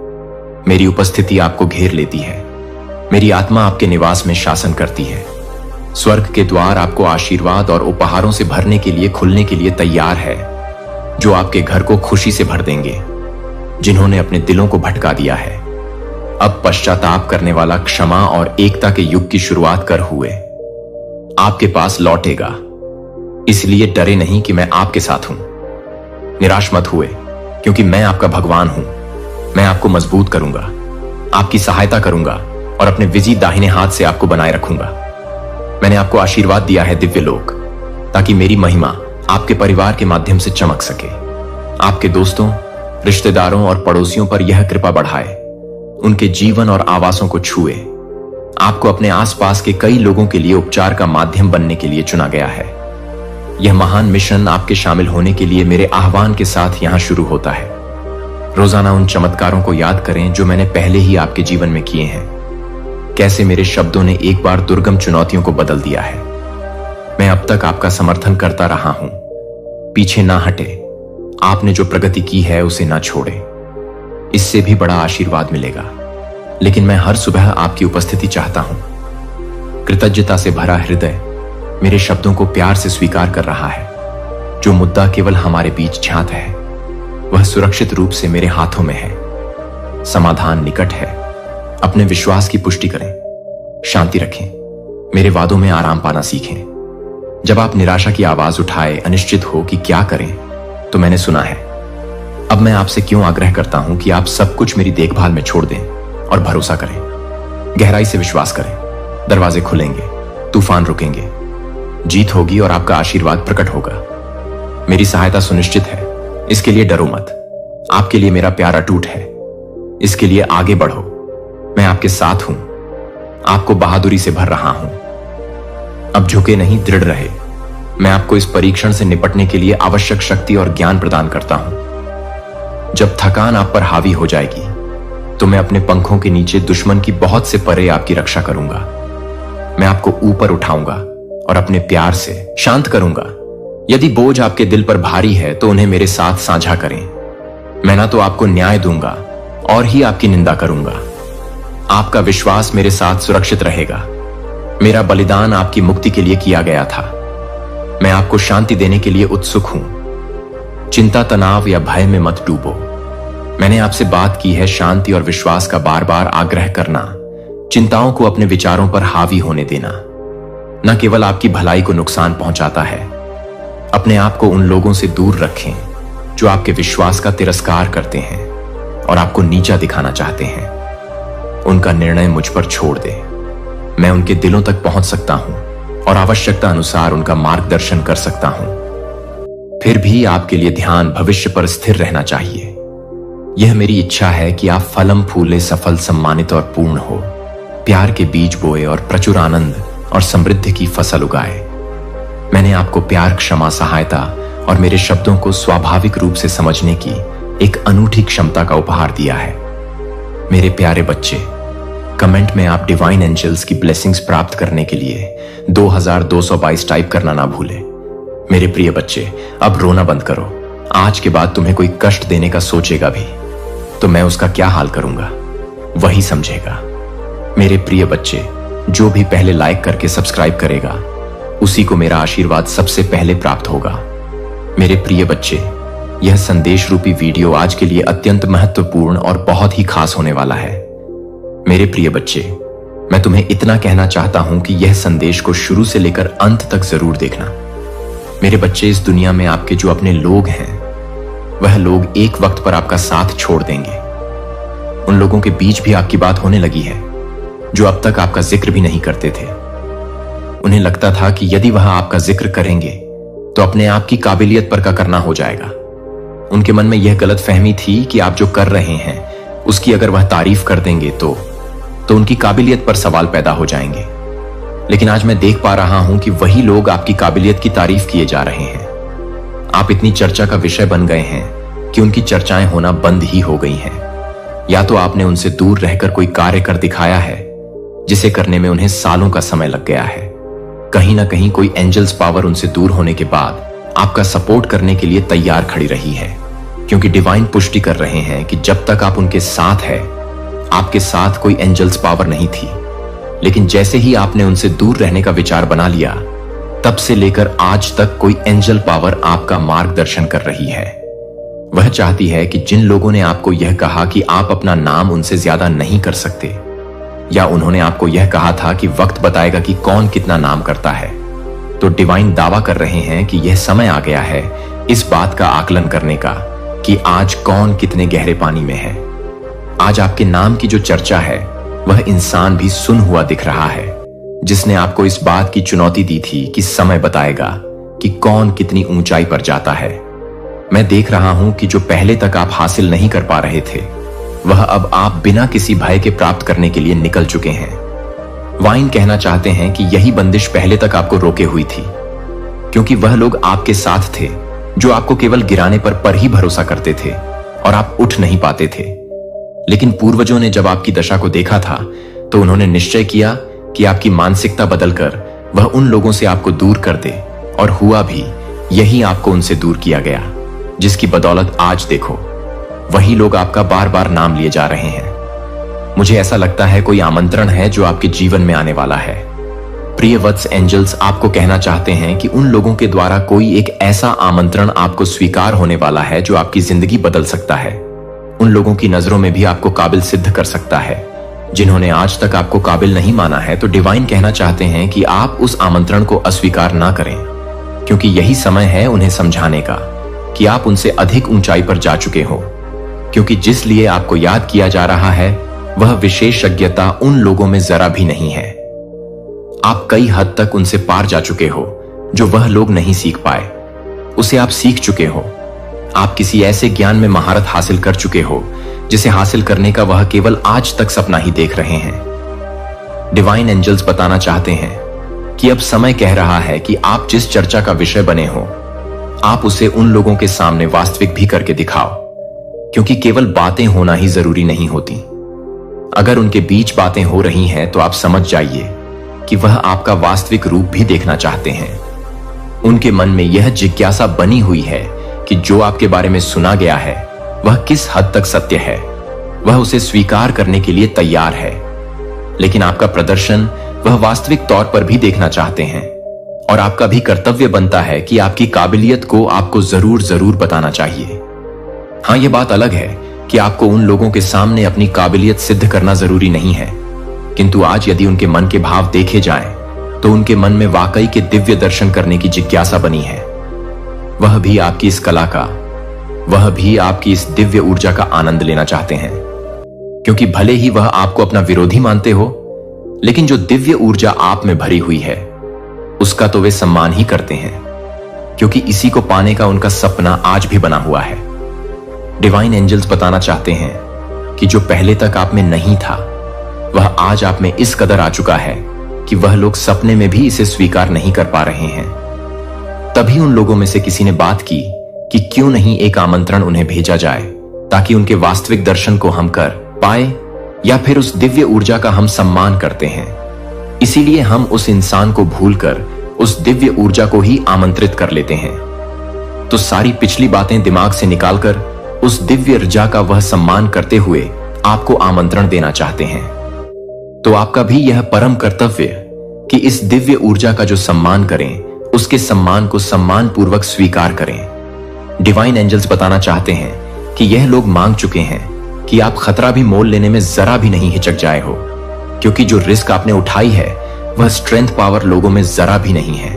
मेरी उपस्थिति आपको घेर लेती है। मेरी आत्मा आपके निवास में शासन करती है। स्वर्ग के द्वार आपको आशीर्वाद और उपहारों से भरने के लिए खुलने के लिए तैयार है, जो आपके घर को खुशी से भर देंगे। जिन्होंने अपने दिलों को भटका दिया है, अब पश्चाताप करने वाला क्षमा और एकता के युग की शुरुआत कर हुए आपके पास लौटेगा। इसलिए डरे नहीं कि मैं आपके साथ हूं। निराश मत हुए क्योंकि मैं आपका भगवान हूं। मैं आपको मजबूत करूंगा, आपकी सहायता करूंगा और अपने विजयी दाहिने हाथ से आपको बनाए रखूंगा। मैंने आपको आशीर्वाद दिया है दिव्य लोक, ताकि मेरी महिमा आपके परिवार के माध्यम से चमक सके। आपके दोस्तों, रिश्तेदारों और पड़ोसियों पर यह कृपा बढ़ाए, उनके जीवन और आवासों को छुए। आपको अपने आसपास के कई लोगों के लिए उपचार का माध्यम बनने के लिए चुना गया है। यह महान मिशन आपके शामिल होने के लिए मेरे आह्वान के साथ यहां शुरू होता है। रोजाना उन चमत्कारों को याद करें जो मैंने पहले ही आपके जीवन में किए हैं। कैसे मेरे शब्दों ने एक बार दुर्गम चुनौतियों को बदल दिया है। मैं अब तक आपका समर्थन करता रहा हूं। पीछे ना हटे। आपने जो प्रगति की है उसे ना छोड़े। इससे भी बड़ा आशीर्वाद मिलेगा। लेकिन मैं हर सुबह आपकी उपस्थिति चाहता हूं। कृतज्ञता से भरा हृदय मेरे शब्दों को प्यार से स्वीकार कर रहा है। जो मुद्दा केवल हमारे बीच ज्ञात है, वह सुरक्षित रूप से मेरे हाथों में है। समाधान निकट है। अपने विश्वास की पुष्टि करें, शांति रखें, मेरे वादों में आराम पाना सीखें। जब आप निराशा की आवाज उठाए, अनिश्चित हो कि क्या करें, तो मैंने सुना है। अब मैं आपसे क्यों आग्रह करता हूं कि आप सब कुछ मेरी देखभाल में छोड़ दें और भरोसा करें। गहराई से विश्वास करें। दरवाजे खुलेंगे, तूफान रुकेंगे, जीत होगी और आपका आशीर्वाद प्रकट होगा। मेरी सहायता सुनिश्चित है, इसके लिए डरो मत। आपके लिए मेरा प्यार अटूट है, इसके लिए आगे बढ़ो। मैं आपके साथ हूं, आपको बहादुरी से भर रहा हूं। अब झुके नहीं, दृढ़ रहे। मैं आपको इस परीक्षण से निपटने के लिए आवश्यक शक्ति और ज्ञान प्रदान करता हूं। जब थकान आप पर हावी हो जाएगी, तो मैं अपने पंखों के नीचे दुश्मन की बहुत से परे आपकी रक्षा करूंगा। मैं आपको ऊपर उठाऊंगा और अपने प्यार से शांत करूंगा। यदि बोझ आपके दिल पर भारी है तो उन्हें मेरे साथ साझा करें। मैं ना तो आपको न्याय दूंगा और ही आपकी निंदा करूंगा। आपका विश्वास मेरे साथ सुरक्षित रहेगा। मेरा बलिदान आपकी मुक्ति के लिए किया गया था। मैं आपको शांति देने के लिए उत्सुक हूं। चिंता, तनाव या भय में मत डूबो। मैंने आपसे बात की है शांति और विश्वास का बार बार आग्रह करना, चिंताओं को अपने विचारों पर हावी होने देना न केवल आपकी भलाई को नुकसान पहुंचाता है। अपने आप को उन लोगों से दूर रखें जो आपके विश्वास का तिरस्कार करते हैं और आपको नीचा दिखाना चाहते हैं। उनका निर्णय मुझ पर छोड़ दे। मैं उनके दिलों तक पहुंच सकता हूं और आवश्यकता अनुसार उनका मार्गदर्शन कर सकता हूं। फिर भी आपके लिए ध्यान भविष्य पर स्थिर रहना चाहिए। यह मेरी इच्छा है कि आप फलम फूले, सफल, सम्मानित और पूर्ण हो, प्यार के बीज बोए और प्रचुर आनंद और समृद्धि की फसल उगाए। मैंने आपको प्यार, क्षमा, सहायता और मेरे शब्दों को स्वाभाविक रूप से समझने की एक अनूठी क्षमता का उपहार दिया है। मेरे प्यारे बच्चे, कमेंट में आप डिवाइन एंजल्स की ब्लेसिंग्स प्राप्त करने के लिए 2222 टाइप करना ना भूलें। मेरे प्रिय बच्चे, अब रोना बंद करो। आज के बाद तुम्हें कोई कष्ट देने का सोचेगा भी तो मैं उसका क्या हाल करूंगा वही समझेगा। मेरे प्रिय बच्चे, जो भी पहले लाइक करके सब्सक्राइब करेगा उसी को मेरा आशीर्वाद सबसे पहले प्राप्त होगा। मेरे प्रिय बच्चे, यह संदेश रूपी वीडियो आज के लिए अत्यंत महत्वपूर्ण और बहुत ही खास होने वाला है। मेरे प्रिय बच्चे, मैं तुम्हें इतना कहना चाहता हूं कि यह संदेश को शुरू से लेकर अंत तक जरूर देखना। मेरे बच्चे, इस दुनिया में आपके जो अपने लोग हैं वह लोग एक वक्त पर आपका साथ छोड़ देंगे। उन लोगों के बीच भी आपकी बात होने लगी है जो अब तक आपका जिक्र भी नहीं करते थे। उन्हें लगता था कि यदि वह आपका जिक्र करेंगे तो अपने आप की काबिलियत पर का करना हो जाएगा। उनके मन में यह गलतफहमी थी कि आप जो कर रहे हैं उसकी अगर वह तारीफ कर देंगे तो उनकी काबिलियत पर सवाल पैदा हो जाएंगे। लेकिन आज मैं देख पा रहा हूं कि वही लोग आपकी काबिलियत की तारीफ किए जा रहे हैं। आप इतनी चर्चा का विषय बन गए हैं कि उनकी चर्चाएं होना बंद ही हो गई हैं। या तो आपने उनसे दूर रहकर कोई कार्य कर दिखाया है जिसे करने में उन्हें सालों का समय लग गया है। कहीं ना कहीं कोई एंजल्स पावर उनसे दूर होने के बाद आपका सपोर्ट करने के लिए तैयार खड़ी रही है, क्योंकि डिवाइन पुष्टि कर रहे हैं कि जब तक आप उनके साथ हैं आपके साथ कोई एंजल्स पावर नहीं थी। लेकिन जैसे ही आपने उनसे दूर रहने का विचार बना लिया तब से लेकर आज तक कोई एंजल पावर आपका मार्गदर्शन कर रही है। वह चाहती है कि जिन लोगों ने आपको यह कहा कि आप अपना नाम उनसे ज्यादा नहीं कर सकते, या उन्होंने आपको यह कहा था कि वक्त बताएगा कि कौन कितना नाम करता है, तो डिवाइन दावा कर रहे हैं कि यह समय आ गया है इस बात का आकलन करने का कि आज कौन कितने गहरे पानी में है। आज आपके नाम की जो चर्चा है वह इंसान भी सुन हुआ दिख रहा है, जिसने आपको इस बात की चुनौती दी थी कि समय बताएगा कि कौन कितनी ऊंचाई पर जाता है। मैं देख रहा हूं कि जो पहले तक आप हासिल नहीं कर पा रहे थे वह अब आप बिना किसी भय के प्राप्त करने के लिए निकल चुके हैं। वाइन कहना चाहते हैं कि यही बंदिश पहले तक आपको रोके हुई थी, क्योंकि वह लोग आपके साथ थे जो आपको केवल गिराने पर ही भरोसा करते थे और आप उठ नहीं पाते थे। लेकिन पूर्वजों ने जब आपकी दशा को देखा था तो उन्होंने निश्चय किया कि आपकी मानसिकता बदलकर वह उन लोगों से आपको दूर कर दे, और हुआ भी यही। आपको उनसे दूर किया गया, जिसकी बदौलत आज देखो वही लोग आपका बार बार नाम लिए जा रहे हैं। मुझे ऐसा लगता है कोई आमंत्रण है जो आपके जीवन में आने वाला है। प्रिय वत्स, एंजल्स आपको कहना चाहते हैं कि उन लोगों के द्वारा कोई एक ऐसा आमंत्रण आपको स्वीकार होने वाला है जो आपकी जिंदगी बदल सकता है। उन लोगों की नजरों में भी आपको काबिल सिद्ध कर सकता है जिन्होंने आज तक आपको काबिल नहीं माना है। तो डिवाइन कहना चाहते हैं कि आप उस आमंत्रण को अस्वीकार ना करें, क्योंकि यही समय है उन्हें समझाने का कि आप उनसे अधिक ऊंचाई पर जा चुके हो। क्योंकि जिस लिए आपको याद किया जा रहा है वह विशेषज्ञता उन लोगों में जरा भी नहीं है। आप कई हद तक उनसे पार जा चुके हो जो वह लोग नहीं सीख पाए, उसे आप सीख चुके हो। आप किसी ऐसे ज्ञान में महारत हासिल कर चुके हो जिसे हासिल करने का वह केवल आज तक सपना ही देख रहे हैं। डिवाइन एंजल्स बताना चाहते हैं कि अब समय कह रहा है कि आप जिस चर्चा का विषय बने हो आप उसे उन लोगों के सामने वास्तविक भी करके दिखाओ, क्योंकि केवल बातें होना ही जरूरी नहीं होती। अगर उनके बीच बातें हो रही हैं तो आप समझ जाइए कि वह आपका वास्तविक रूप भी देखना चाहते हैं। उनके मन में यह जिज्ञासा बनी हुई है कि जो आपके बारे में सुना गया है वह किस हद तक सत्य है। वह उसे स्वीकार करने के लिए तैयार है। लेकिन आपका प्रदर्शन वह वास्तविक तौर पर भी देखना चाहते हैं, और आपका भी कर्तव्य बनता है कि आपकी काबिलियत को आपको जरूर जरूर बताना चाहिए। हाँ, यह बात अलग है कि आपको उन लोगों के सामने अपनी काबिलियत सिद्ध करना जरूरी नहीं है, किंतु आज यदि उनके मन के भाव देखे जाएं, तो उनके मन में वाकई के दिव्य दर्शन करने की जिज्ञासा बनी है। वह भी आपकी इस कला का, वह भी आपकी इस दिव्य ऊर्जा का आनंद लेना चाहते हैं, क्योंकि भले ही वह आपको अपना विरोधी मानते हो, लेकिन जो दिव्य ऊर्जा आप में भरी हुई है उसका तो वे सम्मान ही करते हैं, क्योंकि इसी को पाने का उनका सपना आज भी बना हुआ है। डिवाइन एंजल्स बताना चाहते हैं कि जो पहले तक आप में नहीं था, वह आज आप में इस कदर आ चुका है कि वह लोग सपने में भी इसे स्वीकार नहीं कर पा रहे हैं। तभी उन लोगों में से किसी ने बात की कि क्यों नहीं एक आमंत्रण उन्हें भेजा जाए, ताकि उनके वास्तविक दर्शन को हम कर पाए, या फिर उस दिव्य ऊर्जा का हम सम्मान करते हैं, इसीलिए हम उस इंसान को भूलकर उस दिव्य ऊर्जा को ही आमंत्रित कर लेते हैं। तो सारी पिछली बातें दिमाग से निकालकर उस दिव्य ऊर्जा का वह सम्मान करते हुए आपको आमंत्रण देना चाहते हैं। तो आपका भी यह परम कर्तव्य कि इस दिव्य ऊर्जा का जो सम्मान करें, उसके सम्मान को सम्मान पूर्वक स्वीकार करें। डिवाइन एंजल्स बताना चाहते हैं कि यह लोग मांग चुके हैं कि आप खतरा भी मोल लेने में जरा भी नहीं हिचक जाए हो, क्योंकि जो रिस्क आपने उठाई है वह स्ट्रेंथ पावर लोगों में जरा भी नहीं है।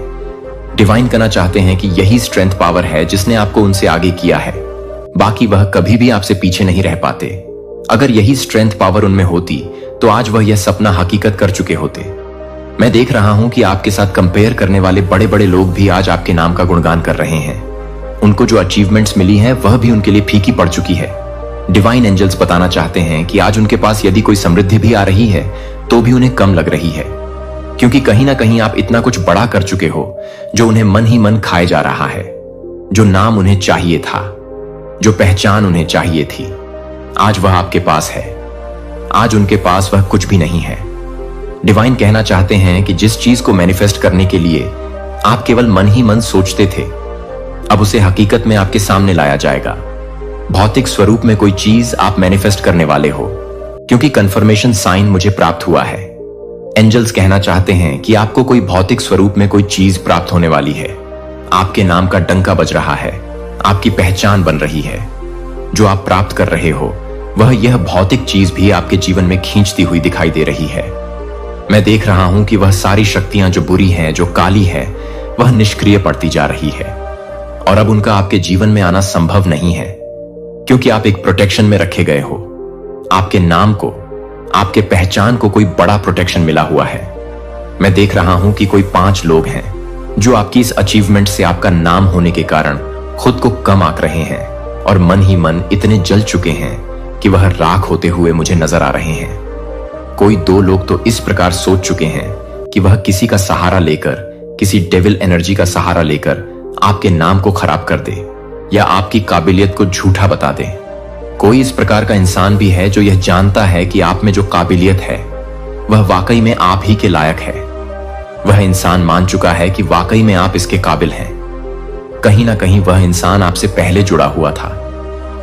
डिवाइन कहना चाहते हैं कि यही स्ट्रेंथ पावर है जिसने आपको उनसे आगे किया है, बाकी वह कभी भी आपसे पीछे नहीं रह पाते। अगर यही स्ट्रेंथ पावर उनमें होती तो आज वह यह सपना हकीकत कर चुके होते। मैं देख रहा हूं कि आपके साथ कंपेयर करने वाले बड़े बड़े लोग भी आज आपके नाम का गुणगान कर रहे हैं। उनको जो अचीवमेंट्स मिली है वह भी उनके लिए फीकी पड़ चुकी है। डिवाइन एंजल्स बताना चाहते हैं कि आज उनके पास यदि कोई समृद्धि भी आ रही है तो भी उन्हें कम लग रही है, क्योंकि कहीं ना कहीं आप इतना कुछ बड़ा कर चुके हो जो उन्हें मन ही मन खाए जा रहा है। जो नाम उन्हें चाहिए था, जो पहचान उन्हें चाहिए थी, आज वह आपके पास है। आज उनके पास वह कुछ भी नहीं है। डिवाइन कहना चाहते हैं कि जिस चीज को मैनिफेस्ट करने के लिए आप केवल मन ही मन सोचते थे, अब उसे हकीकत में आपके सामने लाया जाएगा। भौतिक स्वरूप में कोई चीज आप मैनिफेस्ट करने वाले हो, क्योंकि कंफर्मेशन साइन मुझे प्राप्त हुआ है। एंजल्स कहना चाहते हैं कि आपको कोई भौतिक स्वरूप में कोई चीज प्राप्त होने वाली है। आपके नाम का डंका बज रहा है, आपकी पहचान बन रही है। जो आप प्राप्त कर रहे हो वह यह भौतिक चीज भी आपके जीवन में खींचती हुई दिखाई दे रही है। मैं देख रहा हूं कि वह सारी शक्तियां जो बुरी हैं, जो काली है, वह निष्क्रिय पड़ती जा रही है, और अब उनका आपके जीवन में आना संभव नहीं है, क्योंकि आप एक प्रोटेक्शन में रखे गए हो। आपके नाम को, आपके पहचान को कोई बड़ा प्रोटेक्शन मिला हुआ है। मैं देख रहा हूं कि कोई 5 लोग हैं जो आपकी इस अचीवमेंट से, आपका नाम होने के कारण खुद को कम आंक रहे हैं, और मन ही मन इतने जल चुके हैं कि वह राख होते हुए मुझे नजर आ रहे हैं। कोई 2 लोग तो इस प्रकार सोच चुके हैं कि वह किसी का सहारा लेकर, किसी डेविल एनर्जी का सहारा लेकर आपके नाम को खराब कर दे, या आपकी काबिलियत को झूठा बता दे। कोई इस प्रकार का इंसान भी है जो यह जानता है कि आप में जो काबिलियत है वह वाकई में आप ही के लायक है। वह इंसान मान चुका है कि वाकई में आप इसके काबिल हैं। कहीं ना कहीं वह इंसान आपसे पहले जुड़ा हुआ था।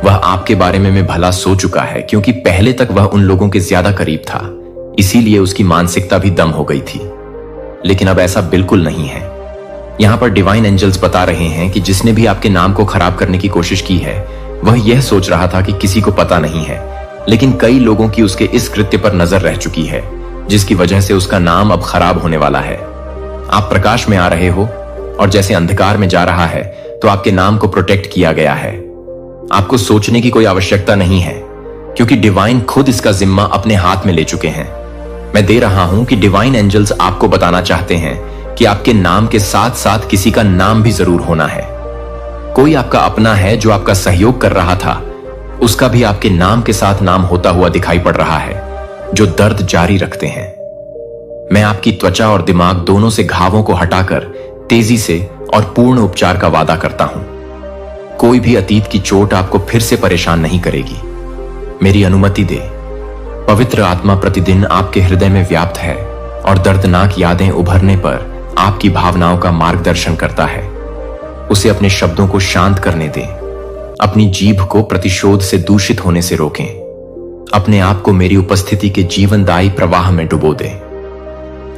वह आपके बारे में भला सो चुका है, क्योंकि पहले तक वह उन लोगों के ज्यादा करीब था, इसीलिए उसकी मानसिकता भी दम हो गई थी। लेकिन अब ऐसा बिल्कुल नहीं है। यहां पर डिवाइन एंजल्स बता रहे हैं कि जिसने भी आपके नाम को खराब करने की कोशिश की है, वह यह सोच रहा था कि किसी को पता नहीं है, लेकिन कई लोगों की उसके इस कृत्य पर नजर रह चुकी है, जिसकी वजह से उसका नाम अब खराब होने वाला है। आप प्रकाश में आ रहे हो, और जैसे अंधकार में जा रहा है, तो आपके नाम को प्रोटेक्ट किया गया है। आपको सोचने की कोई आवश्यकता नहीं है, क्योंकि डिवाइन खुद इसका जिम्मा अपने हाथ में ले चुके हैं। मैं दे रहा हूं कि डिवाइन एंजल्स आपको बताना चाहते हैं कि आपके नाम के साथ साथ किसी का नाम भी जरूर होना है। कोई आपका अपना है जो आपका सहयोग कर रहा था, उसका भी आपके नाम के साथ नाम होता हुआ दिखाई पड़ रहा है, जो दर्द जारी रखते हैं। मैं आपकी त्वचा और दिमाग दोनों से घावों को हटाकर तेजी से और पूर्ण उपचार का वादा करता हूं। कोई भी अतीत की चोट आपको फिर से परेशान नहीं करेगी। मेरी अनुमति दे। पवित्र आत्मा प्रतिदिन आपके हृदय में व्याप्त है, और दर्दनाक यादें उभरने पर आपकी भावनाओं का मार्गदर्शन करता है। उसे अपने शब्दों को शांत करने दें। अपनी जीभ को प्रतिशोध से दूषित होने से रोकें। अपने आप को मेरी उपस्थिति के जीवनदायी प्रवाह में डुबो दें।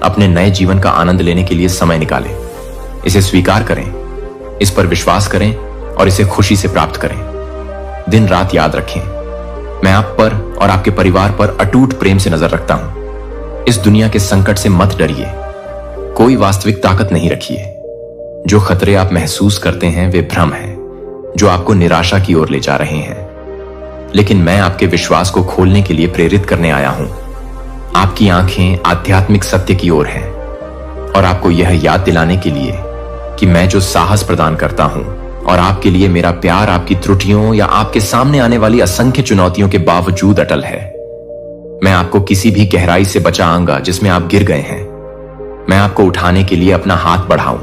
अपने नए जीवन का आनंद लेने के लिए समय निकालें। इसे स्वीकार करें, इस पर विश्वास करें और इसे खुशी से प्राप्त करें। दिन रात याद रखें, मैं आप पर और आपके परिवार पर अटूट प्रेम से नजर रखता हूं। इस दुनिया के संकट से मत डरिए, कोई वास्तविक ताकत नहीं रखिए। जो खतरे आप महसूस करते हैं वे भ्रम हैं, जो आपको निराशा की ओर ले जा रहे हैं। लेकिन मैं आपके विश्वास को खोलने के लिए प्रेरित करने आया हूं। आपकी आंखें आध्यात्मिक सत्य की ओर हैं और आपको यह याद दिलाने के लिए कि मैं जो साहस प्रदान करता हूं और आपके लिए मेरा प्यार आपकी त्रुटियों या आपके सामने आने वाली असंख्य चुनौतियों के बावजूद अटल है। मैं आपको किसी भी गहराई से बचाऊंगा जिसमें आप गिर गए हैं। मैं आपको उठाने के लिए अपना हाथ बढ़ाऊं।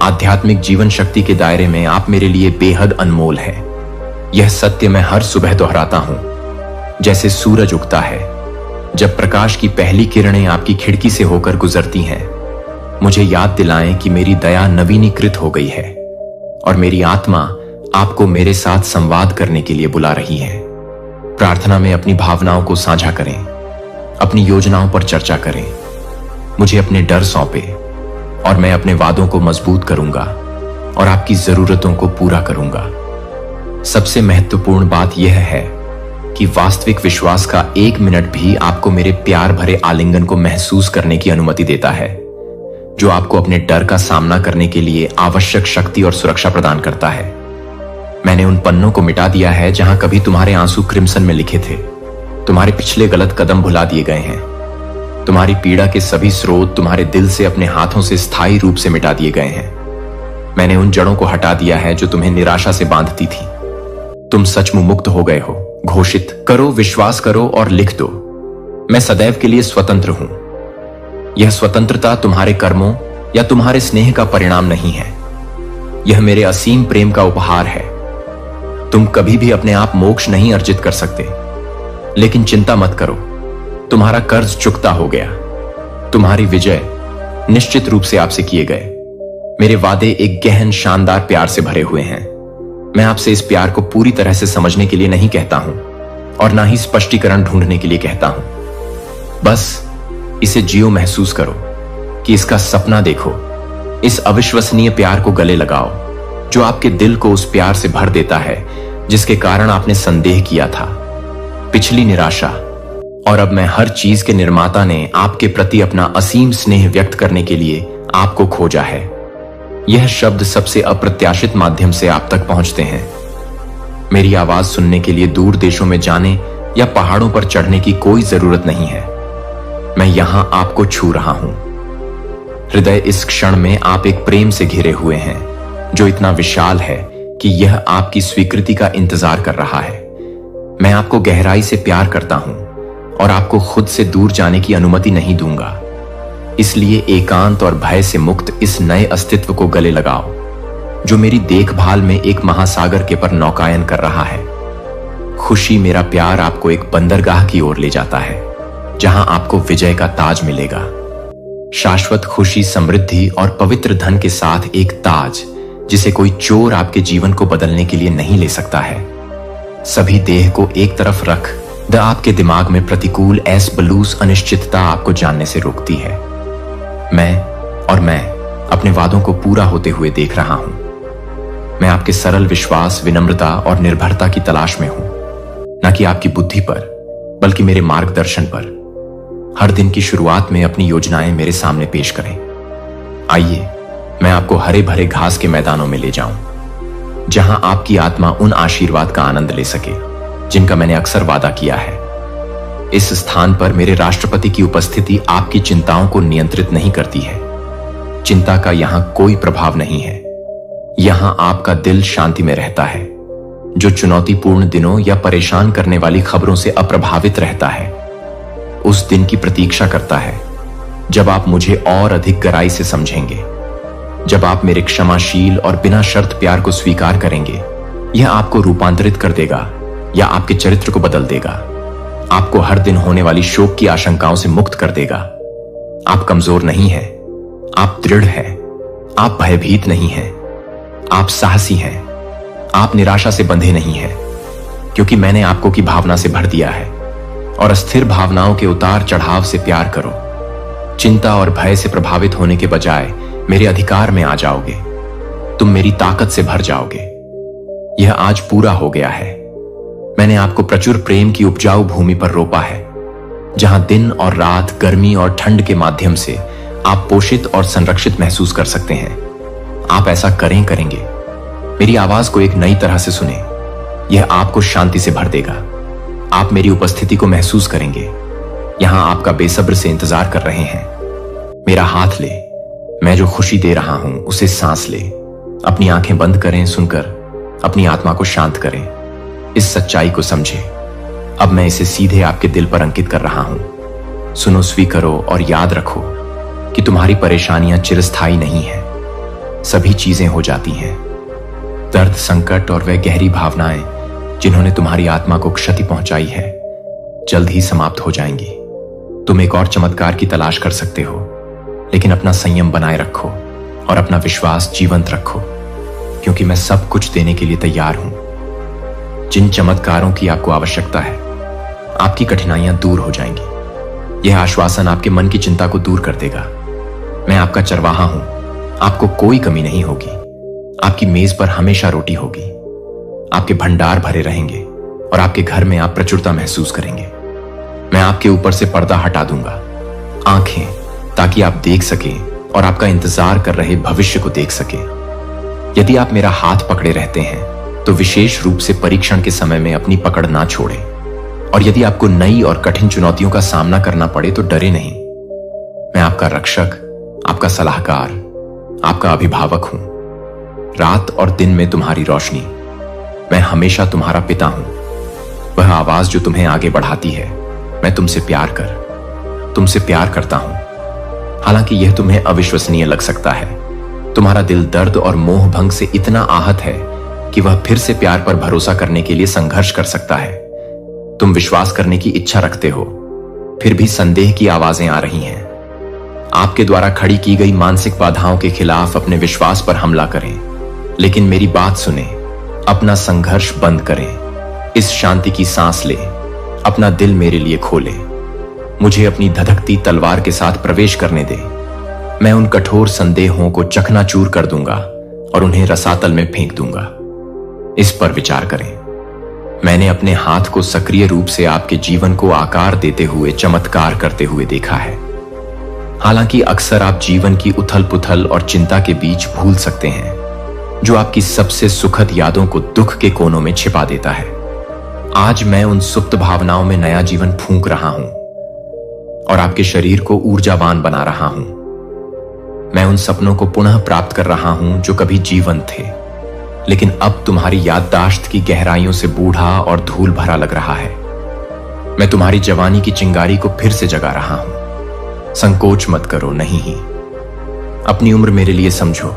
आध्यात्मिक जीवन शक्ति के दायरे में आप मेरे लिए बेहद अनमोल हैं। यह सत्य मैं हर सुबह दोहराता हूं। जैसे सूरज उगता है, जब प्रकाश की पहली किरणें आपकी खिड़की से होकर गुजरती हैं, मुझे याद दिलाएं कि मेरी दया नवीनीकृत हो गई है और मेरी आत्मा आपको मेरे साथ संवाद करने के लिए बुला रही है। प्रार्थना में अपनी भावनाओं को साझा करें, अपनी योजनाओं पर चर्चा करें। मुझे अपने डर सौंपे और मैं अपने वादों को मजबूत करूंगा और आपकी जरूरतों को पूरा करूंगा। सबसे महत्वपूर्ण बात यह है कि वास्तविक विश्वास का 1 मिनट भी आपको मेरे प्यार भरे आलिंगन को महसूस करने की अनुमति देता है, जो आपको अपने डर का सामना करने के लिए आवश्यक शक्ति और सुरक्षा प्रदान करता है। मैंने उन पन्नों को मिटा दिया है जहां कभी तुम्हारे आंसू क्रिम्सन में लिखे थे। तुम्हारे पिछले गलत कदम भुला दिए गए हैं। तुम्हारी पीड़ा के सभी स्रोत तुम्हारे दिल से अपने हाथों से स्थायी रूप से मिटा दिए गए हैं। मैंने उन जड़ों को हटा दिया है जो तुम्हें निराशा से बांधती थी। तुम सचमुच मुक्त हो गए हो। घोषित करो, विश्वास करो और लिख दो, मैं सदैव के लिए स्वतंत्र हूं। यह स्वतंत्रता तुम्हारे कर्मों या तुम्हारे स्नेह का परिणाम नहीं है। यह मेरे असीम प्रेम का उपहार है। तुम कभी भी अपने आप मोक्ष नहीं अर्जित कर सकते, लेकिन चिंता मत करो, तुम्हारा कर्ज चुकता हो गया। तुम्हारी विजय निश्चित रूप से आपसे किए गए। मेरे वादे एक गहन शानदार प्यार से भरे हुए हैं। मैं आपसे इस प्यार को पूरी तरह से समझने के लिए नहीं कहता हूं और ना ही स्पष्टीकरण ढूंढने के लिए कहता हूं। बस इसे जियो, महसूस करो कि इसका सपना देखो। इस अविश्वसनीय प्यार को गले लगाओ जो आपके दिल को उस प्यार से भर देता है जिसके कारण आपने संदेह किया था। पिछली निराशा और अब मैं हर चीज के निर्माता ने आपके प्रति अपना असीम स्नेह व्यक्त करने के लिए आपको खोजा है। यह शब्द सबसे अप्रत्याशित माध्यम से आप तक पहुंचते हैं। मेरी आवाज सुनने के लिए दूर देशों में जाने या पहाड़ों पर चढ़ने की कोई जरूरत नहीं है। मैं यहां आपको छू रहा हूं। हृदय इस क्षण में आप एक प्रेम से घिरे हुए हैं जो इतना विशाल है कि यह आपकी स्वीकृति का इंतजार कर रहा है। मैं आपको गहराई से प्यार करता हूं और आपको खुद से दूर जाने की अनुमति नहीं दूंगा। इसलिए एकांत और भय से मुक्त इस नए अस्तित्व को गले लगाओ जो मेरी देखभाल में एक महासागर के पर नौकायन कर रहा है। खुशी, मेरा प्यार आपको एक बंदरगाह की ओर ले जाता है जहां आपको विजय का ताज मिलेगा। शाश्वत खुशी, समृद्धि और पवित्र धन के साथ एक ताज जिसे कोई चोर आपके जीवन को बदलने के लिए नहीं ले सकता है। सभी देह को एक तरफ रख द आपके दिमाग में प्रतिकूल एस बलूस अनिश्चितता आपको जानने से रोकती है। मैं अपने वादों को पूरा होते हुए देख रहा हूं। मैं आपके सरल विश्वास, विनम्रता और निर्भरता की तलाश में हूं, न कि आपकी बुद्धि पर बल्कि मेरे मार्गदर्शन पर। हर दिन की शुरुआत में अपनी योजनाएं मेरे सामने पेश करें। आइए मैं आपको हरे भरे घास के मैदानों में ले जाऊं जहां आपकी आत्मा उन आशीर्वाद का आनंद ले सके जिनका मैंने अक्सर वादा किया है। इस स्थान पर मेरे राष्ट्रपति की उपस्थिति आपकी चिंताओं को नियंत्रित नहीं करती है। चिंता का यहां कोई प्रभाव नहीं है। यहां आपका दिल शांति में रहता है, जो चुनौतीपूर्ण दिनों या परेशान करने वाली खबरों से अप्रभावित रहता है। उस दिन की प्रतीक्षा करता है जब आप मुझे और अधिक गहराई से समझेंगे, जब आप मेरे क्षमाशील और बिना शर्त प्यार को स्वीकार करेंगे। यह आपको रूपांतरित कर देगा या आपके चरित्र को बदल देगा। आपको हर दिन होने वाली शोक की आशंकाओं से मुक्त कर देगा। आप कमजोर नहीं हैं, आप दृढ़ हैं। आप भयभीत नहीं हैं, आप साहसी हैं। आप निराशा से बंधे नहीं हैं, क्योंकि मैंने आपको की भावना से भर दिया है। और अस्थिर भावनाओं के उतार चढ़ाव से प्यार करो। चिंता और भय से प्रभावित होने के बजाय मेरे अधिकार में आ जाओगे। तुम मेरी ताकत से भर जाओगे। यह आज पूरा हो गया है। मैंने आपको प्रचुर प्रेम की उपजाऊ भूमि पर रोपा है, जहां दिन और रात, गर्मी और ठंड के माध्यम से आप पोषित और संरक्षित महसूस कर सकते हैं। आप ऐसा करेंगे। मेरी आवाज को एक नई तरह से सुने। यह आपको शांति से भर देगा। आप मेरी उपस्थिति को महसूस करेंगे। यहां आपका बेसब्र से इंतजार कर रहे हैं। मेरा हाथ ले, मैं जो खुशी दे रहा हूं उसे सांस ले। अपनी आंखें बंद करें, सुनकर अपनी आत्मा को शांत करें। इस सच्चाई को समझे। अब मैं इसे सीधे आपके दिल पर अंकित कर रहा हूं। सुनो, स्वीकारो और याद रखो कि तुम्हारी परेशानियां चिरस्थायी नहीं है। सभी चीजें हो जाती हैं। दर्द, संकट और वह गहरी भावनाएं जिन्होंने तुम्हारी आत्मा को क्षति पहुंचाई है, जल्द ही समाप्त हो जाएंगी। तुम एक और चमत्कार की तलाश कर सकते हो, लेकिन अपना संयम बनाए रखो और अपना विश्वास जीवंत रखो, क्योंकि मैं सब कुछ देने के लिए तैयार हूं। जिन चमत्कारों की आपको आवश्यकता है, आपकी कठिनाइयां दूर हो जाएंगी। यह आश्वासन आपके मन की चिंता को दूर कर देगा। मैं आपका चरवाहा हूं। आपको कोई कमी नहीं होगी। आपकी मेज पर हमेशा रोटी होगी। आपके भंडार भरे रहेंगे और आपके घर में आप प्रचुरता महसूस करेंगे। मैं आपके ऊपर से पर्दा हटा दूंगा, आंखें, ताकि आप देख सकें और आपका इंतजार कर रहे भविष्य को देख सकें। यदि आप मेरा हाथ पकड़े रहते हैं तो विशेष रूप से परीक्षण के समय में अपनी पकड़ ना छोड़ें। और यदि आपको नई और कठिन चुनौतियों का सामना करना पड़े तो डरे नहीं। मैं आपका रक्षक, आपका सलाहकार, आपका अभिभावक हूं। रात और दिन में तुम्हारी रोशनी। मैं हमेशा तुम्हारा पिता हूं। वह आवाज जो तुम्हें आगे बढ़ाती है। मैं तुमसे प्यार करता हूं। हालांकि यह तुम्हें अविश्वसनीय लग सकता है। तुम्हारा दिल दर्द और मोह भंग से इतना आहत है कि वह फिर से प्यार पर भरोसा करने के लिए संघर्ष कर सकता है। तुम विश्वास करने की इच्छा रखते हो, फिर भी संदेह की आवाजें आ रही हैं। आपके द्वारा खड़ी की गई मानसिक बाधाओं के खिलाफ अपने विश्वास पर हमला करें, लेकिन मेरी बात सुने। अपना संघर्ष बंद करें। इस शांति की सांस ले। अपना दिल मेरे लिए खोले। मुझे अपनी धधकती तलवार के साथ प्रवेश करने दे। मैं उन कठोर संदेहों को चकनाचूर कर दूंगा और उन्हें रसातल में फेंक दूंगा। इस पर विचार करें। मैंने अपने हाथ को सक्रिय रूप से आपके जीवन को आकार देते हुए चमत्कार करते हुए देखा है। हालांकि अक्सर आप जीवन की उथल पुथल और चिंता के बीच भूल सकते हैं, जो आपकी सबसे सुखद यादों को दुख के कोनों में छिपा देता है। आज मैं उन सुप्त भावनाओं में नया जीवन फूंक रहा हूं और आपके शरीर को ऊर्जावान बना रहा हूं। मैं उन सपनों को पुनः प्राप्त कर रहा हूं जो कभी जीवंत थे, लेकिन अब तुम्हारी याददाश्त की गहराइयों से बूढ़ा और धूल भरा लग रहा है। मैं तुम्हारी जवानी की चिंगारी को फिर से जगा रहा हूं। संकोच मत करो, नहीं ही। अपनी उम्र मेरे लिए समझो।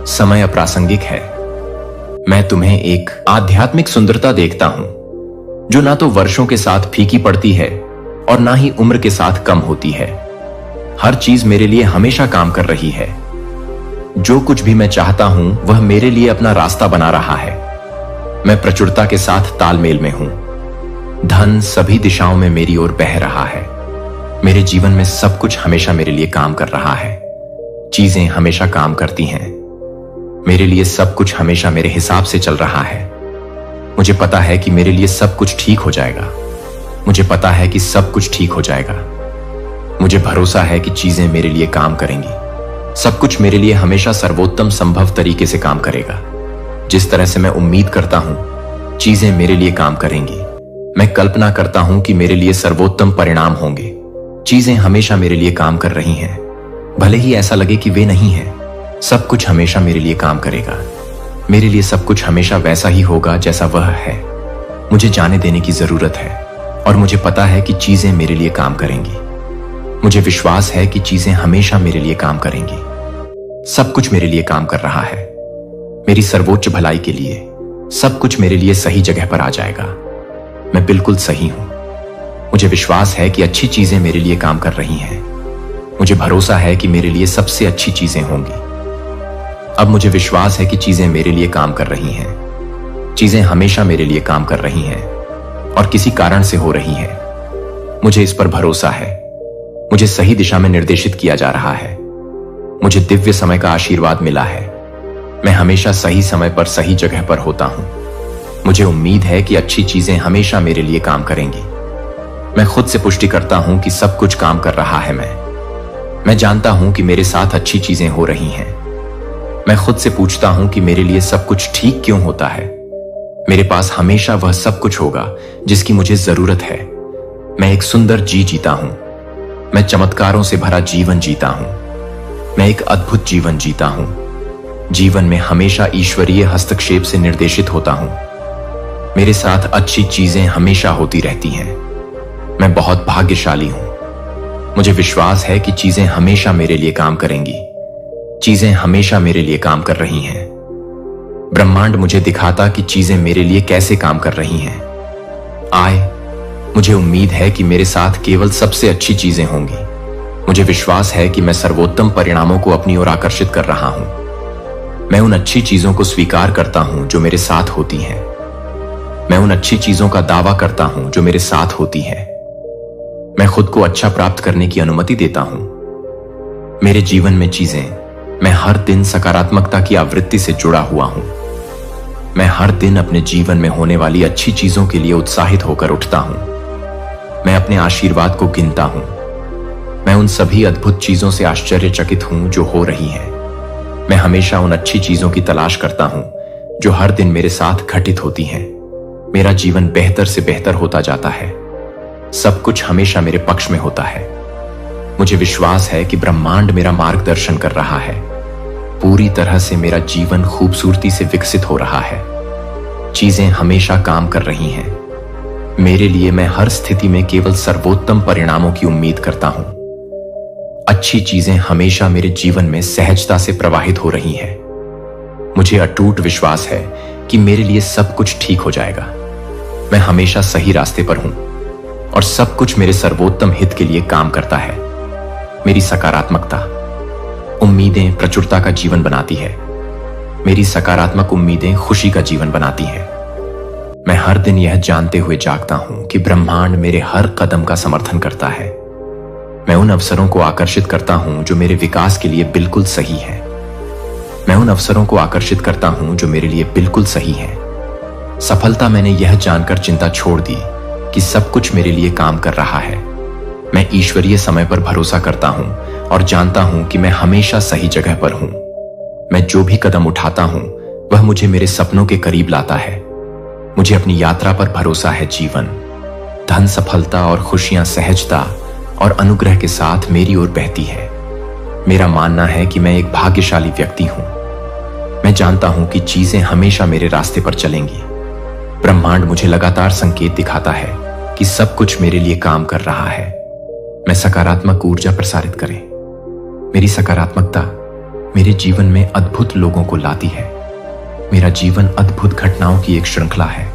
समय अप्रासंगिक है। मैं तुम्हें एक आध्यात्मिक सुंदरता देखता हूं, जो ना तो वर्षों के साथ फीकी पड़ती है और ना ही उम्र के साथ कम होती है। हर चीज मेरे लिए हमेशा काम कर रही है। जो कुछ भी मैं चाहता हूं वह मेरे लिए अपना रास्ता बना रहा है। मैं प्रचुरता के साथ तालमेल में हूं। धन सभी दिशाओं में मेरी ओर बह रहा है। मेरे जीवन में सब कुछ हमेशा मेरे लिए काम कर रहा है। चीजें हमेशा काम करती हैं। मेरे लिए सब कुछ हमेशा मेरे हिसाब से चल रहा है। मुझे पता है कि मेरे लिए सब कुछ ठीक हो जाएगा। मुझे पता है कि सब कुछ ठीक हो जाएगा। मुझे भरोसा है कि चीजें मेरे लिए काम करेंगी। सब कुछ मेरे लिए हमेशा सर्वोत्तम संभव तरीके से काम करेगा। जिस तरह से मैं उम्मीद करता हूं, चीजें मेरे लिए काम करेंगी। मैं कल्पना करता हूं कि मेरे लिए सर्वोत्तम परिणाम होंगे। चीजें हमेशा मेरे लिए काम कर रही हैं, भले ही ऐसा लगे कि वे नहीं हैं। सब कुछ हमेशा मेरे लिए काम करेगा। मेरे लिए सब कुछ हमेशा वैसा ही होगा जैसा वह है। मुझे जाने देने की जरूरत है और मुझे पता है कि चीजें मेरे लिए काम करेंगी। मुझे विश्वास है कि चीजें हमेशा मेरे लिए काम करेंगी। सब कुछ मेरे लिए काम कर रहा है, मेरी सर्वोच्च भलाई के लिए। सब कुछ मेरे लिए सही जगह पर आ जाएगा। मैं बिल्कुल सही हूं। मुझे विश्वास है कि अच्छी चीजें मेरे लिए काम कर रही हैं। मुझे भरोसा है कि मेरे लिए सबसे अच्छी चीजें होंगी। अब मुझे विश्वास है कि चीजें मेरे लिए काम कर रही हैं। चीजें हमेशा मेरे लिए काम कर रही हैं और किसी कारण से हो रही हैं। मुझे इस पर भरोसा है। मुझे सही दिशा में निर्देशित किया जा रहा है। मुझे दिव्य समय का आशीर्वाद मिला है। मैं हमेशा सही समय पर सही जगह पर होता हूं। मुझे उम्मीद है कि अच्छी चीजें हमेशा मेरे लिए काम करेंगी। मैं खुद से पुष्टि करता हूं कि सब कुछ काम कर रहा है। मैं जानता हूं कि मेरे साथ अच्छी चीजें हो रही हैं। मैं खुद से पूछता हूं कि मेरे लिए सब कुछ ठीक क्यों होता है। मेरे पास हमेशा वह सब कुछ होगा जिसकी मुझे जरूरत है। मैं एक सुंदर जीता हूं। मैं चमत्कारों से भरा जीवन जीता हूं। मैं एक अद्भुत जीवन जीता हूं। जीवन में हमेशा ईश्वरीय हस्तक्षेप से निर्देशित होता हूं। मेरे साथ अच्छी चीजें हमेशा होती रहती हैं। मैं बहुत भाग्यशाली हूं। मुझे विश्वास है कि चीजें हमेशा मेरे लिए काम करेंगी। चीजें हमेशा मेरे लिए काम कर रही हैं। ब्रह्मांड मुझे दिखाता कि चीजें मेरे लिए कैसे काम कर रही हैं। मुझे उम्मीद है कि मेरे साथ केवल सबसे अच्छी चीजें होंगी। मुझे विश्वास है कि मैं सर्वोत्तम परिणामों को अपनी ओर आकर्षित कर रहा हूं। मैं उन अच्छी चीजों को स्वीकार करता हूं जो मेरे साथ होती हैं। मैं उन अच्छी चीजों का दावा करता हूं जो मेरे साथ होती हैं। मैं खुद को अच्छा प्राप्त करने की अनुमति देता हूं। मेरे जीवन में चीजें, मैं हर दिन सकारात्मकता की आवृत्ति से जुड़ा हुआ हूं। मैं हर दिन अपने जीवन में होने वाली अच्छी चीजों के लिए उत्साहित होकर उठता हूं। मैं अपने आशीर्वाद को गिनता हूं। मैं उन सभी अद्भुत चीजों से आश्चर्यचकित हूं जो हो रही हैं। मैं हमेशा उन अच्छी चीजों की तलाश करता हूं जो हर दिन मेरे साथ घटित होती हैं। मेरा जीवन बेहतर से बेहतर होता जाता है। सब कुछ हमेशा मेरे पक्ष में होता है। मुझे विश्वास है कि ब्रह्मांड मेरा मार्गदर्शन कर रहा है। पूरी तरह से मेरा जीवन खूबसूरती से विकसित हो रहा है। चीजें हमेशा काम कर रही हैं। मेरे लिए मैं हर स्थिति में केवल सर्वोत्तम परिणामों की उम्मीद करता हूं। अच्छी चीजें हमेशा मेरे जीवन में सहजता से प्रवाहित हो रही हैं। मुझे अटूट विश्वास है कि मेरे लिए सब कुछ ठीक हो जाएगा। मैं हमेशा सही रास्ते पर हूं और सब कुछ मेरे सर्वोत्तम हित के लिए काम करता है। मेरी सकारात्मकता, उम्मीदें प्रचुरता का जीवन बनाती है। मेरी सकारात्मक उम्मीदें खुशी का जीवन बनाती हैं। मैं हर दिन यह जानते हुए जागता हूं कि ब्रह्मांड मेरे हर कदम का समर्थन करता है। मैं उन अवसरों को आकर्षित करता हूं जो मेरे विकास के लिए बिल्कुल सही है। मैं उन अवसरों को आकर्षित करता हूं जो मेरे लिए बिल्कुल सही है। सफलता, मैंने यह जानकर चिंता छोड़ दी कि सब कुछ मेरे लिए काम कर रहा है। मैं ईश्वरीय समय पर भरोसा करता हूं और जानता हूं कि मैं हमेशा सही जगह पर हूं। मैं जो भी कदम उठाता हूं वह मुझे मेरे सपनों के करीब लाता है। मुझे अपनी यात्रा पर भरोसा है। जीवन, धन, सफलता और खुशियां सहजता और अनुग्रह के साथ मेरी ओर बहती है। मेरा मानना है कि मैं एक भाग्यशाली व्यक्ति हूं। मैं जानता हूं कि चीजें हमेशा मेरे रास्ते पर चलेंगी। ब्रह्मांड मुझे लगातार संकेत दिखाता है कि सब कुछ मेरे लिए काम कर रहा है। मैं सकारात्मक ऊर्जा प्रसारित करें। मेरी सकारात्मकता मेरे जीवन में अद्भुत लोगों को लाती है। मेरा जीवन अद्भुत घटनाओं की एक श्रृंखला है।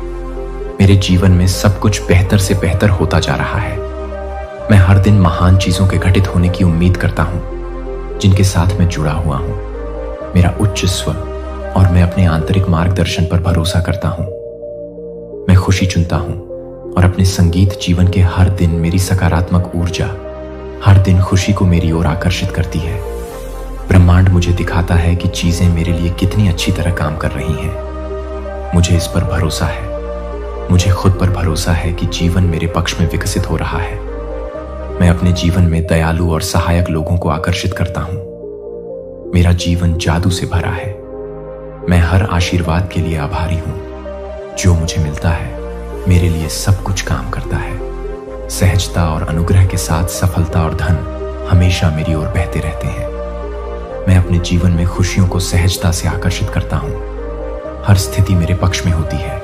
मेरे जीवन में सब कुछ बेहतर से बेहतर होता जा रहा है। मैं हर दिन महान चीजों के घटित होने की उम्मीद करता हूं जिनके साथ मैं जुड़ा हुआ हूं। मेरा उच्च स्व और मैं अपने आंतरिक मार्गदर्शन पर भरोसा करता हूं। मैं खुशी चुनता हूं और अपने संगीत जीवन के हर दिन मेरी सकारात्मक ऊर्जा हर दिन खुशी को मेरी ओर आकर्षित करती है। ब्रह्मांड मुझे दिखाता है कि चीजें मेरे लिए कितनी अच्छी तरह काम कर रही हैं। मुझे इस पर भरोसा है। मुझे खुद पर भरोसा है कि जीवन मेरे पक्ष में विकसित हो रहा है। मैं अपने जीवन में दयालु और सहायक लोगों को आकर्षित करता हूं। मेरा जीवन जादू से भरा है। मैं हर आशीर्वाद के लिए आभारी हूं। जो मुझे मिलता है मेरे लिए सब कुछ काम करता है। सहजता और अनुग्रह के साथ सफलता और धन हमेशा मेरी ओर बहते रहते हैं। मैं अपने जीवन में खुशियों को सहजता से आकर्षित करता हूं। हर स्थिति मेरे पक्ष में होती है।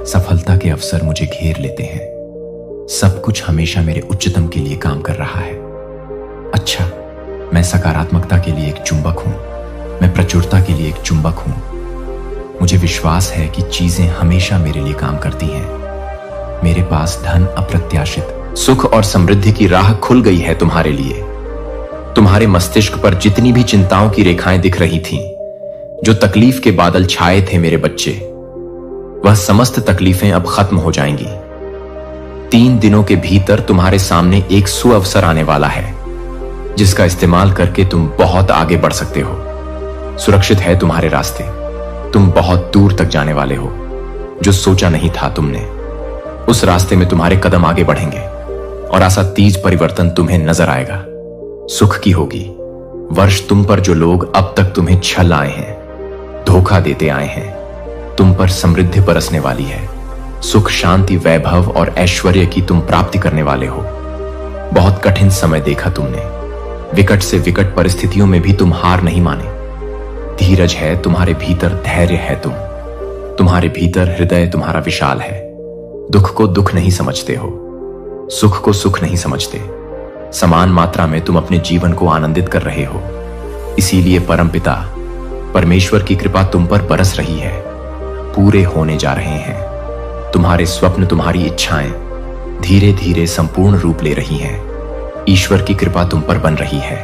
सफलता के अवसर मुझे घेर लेते हैं। सब कुछ हमेशा मेरे उच्चतम के लिए काम कर रहा है। अच्छा, मैं सकारात्मकता के लिए एक चुंबक हूं। मैं प्रचुरता के लिए एक चुंबक हूं। मुझे विश्वास है कि चीजें हमेशा मेरे लिए काम करती हैं। मेरे पास धन, अप्रत्याशित सुख और समृद्धि की राह खुल गई है तुम्हारे लिए। तुम्हारे मस्तिष्क पर जितनी भी चिंताओं की रेखाएं दिख रही थीं, जो तकलीफ के बादल छाए थे मेरे बच्चे, वह समस्त तकलीफें अब खत्म हो जाएंगी। 3 दिनों के भीतर तुम्हारे सामने एक सुअवसर आने वाला है जिसका इस्तेमाल करके तुम बहुत आगे बढ़ सकते हो। सुरक्षित है तुम्हारे रास्ते, तुम बहुत दूर तक जाने वाले हो। जो सोचा नहीं था तुमने, उस रास्ते में तुम्हारे कदम आगे बढ़ेंगे और ऐसा तेज परिवर्तन तुम्हें नजर आएगा। सुख की होगी वर्ष तुम पर जो लोग अब तक तुम्हें छल आए हैं, धोखा देते आए हैं, तुम पर समृद्धि बरसने वाली है। सुख, शांति, वैभव और ऐश्वर्य की तुम प्राप्ति करने वाले हो। बहुत कठिन समय देखा तुमने, विकट से विकट परिस्थितियों में भी तुम हार नहीं माने। धीरज है तुम्हारे भीतर, धैर्य है तुम्हारे भीतर हृदय तुम्हारा विशाल है। दुख को दुख नहीं समझते हो, सुख को सुख नहीं समझते। समान मात्रा में तुम अपने जीवन को आनंदित कर रहे हो। इसीलिए परमपिता परमेश्वर की कृपा तुम पर बरस रही है। पूरे होने जा रहे हैं तुम्हारे स्वप्न, तुम्हारी इच्छाएं धीरे धीरे संपूर्ण रूप ले रही हैं। ईश्वर की कृपा तुम पर बन रही है।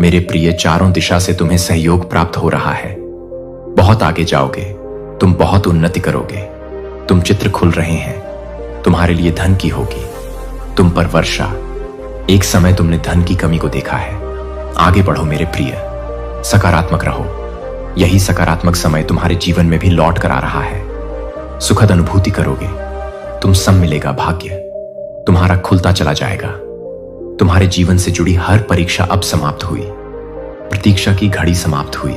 मेरे प्रिय, चारों दिशा से तुम्हें सहयोग प्राप्त हो रहा है। बहुत आगे जाओगे, तुम बहुत उन्नति करोगे। तुम चित्र खुल रहे हैं, तुम्हारे लिए धन की होगी, तुम पर वर्षा। एक समय तुमने धन की कमी को देखा है। आगे बढ़ो मेरे प्रिय, सकारात्मक रहो। यही सकारात्मक समय तुम्हारे जीवन में भी लौट कर आ रहा है। सुखद अनुभूति करोगे, तुम सब मिलेगा भाग्य तुम्हारा खुलता चला जाएगा। तुम्हारे जीवन से जुड़ी हर परीक्षा अब समाप्त हुई, प्रतीक्षा की घड़ी समाप्त हुई।